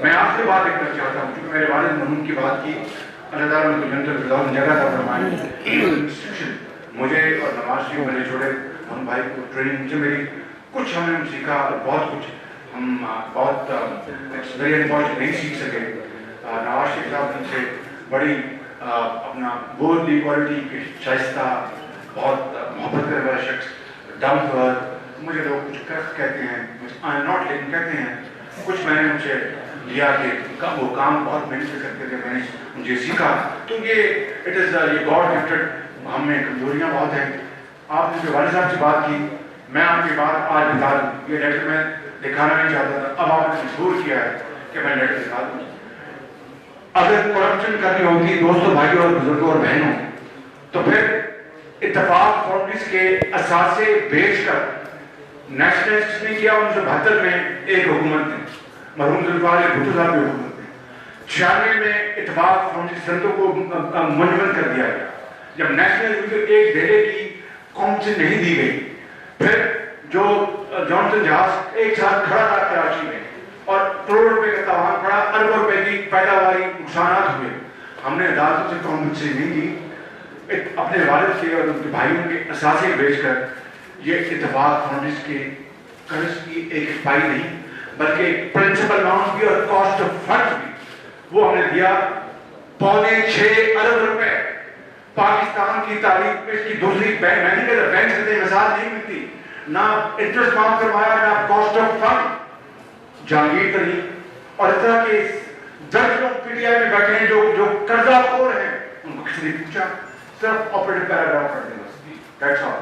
میں آپ سے بات ایک کرنا چاہتا ہوں کیونکہ میرے والد مرحوم کی بات کی, اللہ تعالیٰ نے جنت الفردوس جگہ تھا فرمائے. مجھے اور نواز شریف میرے چھوٹے ہم بھائی کو ٹریننگ سے میری کچھ ہم نے سیکھا اور بہت کچھ ہم بہت ایکسپیرینس بہت نہیں سیکھ سکے. نواز شریف صاحب ان سے بڑی اپنا بہت دی کوالٹی کے شائستہ بہت محبت کرنے والا شخص, ڈاؤن ٹو ارتھ. مجھے لوگ کچھ کہتے ہیں آئی ایم ناٹ لیکن کہتے ہیں کچھ میں نے مجھے لیا کہ وہ کام بہت محنت سے کرتے تھے, میں نے مجھے سیکھا. تو یہ اٹ از یہ گاڈ گفٹڈ. ہم میں کمزوریاں بہت ہیں. آپ نے جو والد صاحب سے بات کی, میں آپ کی بات آج بتا دوں. یہ لیٹر میں دکھانا نہیں چاہتا تھا, اب آپ نے مجبور کیا ہے کہ میں لیٹر دکھا دوں. اگر کرپشن کرنی ہوتی دوستوں بھائیوں اور بزرگوں اور بہنوں تو پھر اتفاق فاؤنڈیز کے اثاثے بیچ کر نیشنلسٹ نے کیا 1972 میں ایک حکومت نے, مرحوم ذوالفقار علی بھٹو صاحب کی حکومت نے. 96 میں اتفاق فاؤنڈیز سنتوں کو منجمد کر دیا گیا جب نیشنل ایک دہلی کی قوم سے نہیں دی گئی. پھر جو جانسن جہاز ایک ساتھ کھڑا تھا کراچی میں اور کروڑ روپے کا تاوان پڑا, اربوں روپے کی پیداواری نقصانات ہوئے. ہم نے عدالتوں سے کمپنسیشن نہیں دی, اپنے والد سے اور ان کے بھائیوں کے اثاثے بیچ کر. یہ اتفاق فاؤنڈیز کے قرض کی ایک پائی نہیں بلکہ پرنسپل اماؤنٹ بھی اور کاسٹ آف فنڈ بھی وہ ہم نے دیا 5.6 ارب روپے. پاکستان کی تاریخ میں اس کی دوسری بینک, میں نہیں کہتا بینک سے مثال نہیں ملتی, نہ انٹرسٹ معاف کروایا نہ کاسٹ آف فنڈ. جہانگیر ترین اور اس طرح کے درجنوں پی ٹی آئی میں بیٹھے ہیں جو قرضہ خور ہیں, ان کو کسی نے پوچھا, صرف آپریٹو پیراگراف پڑھ دیں بس. That's all.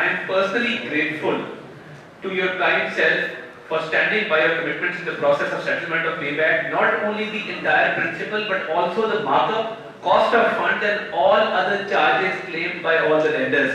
I am personally grateful to your kind self for standing by your commitments in the process of settlement of payback, not only the entire principal but also the markup, cost of funds and all other charges claimed by all the lenders.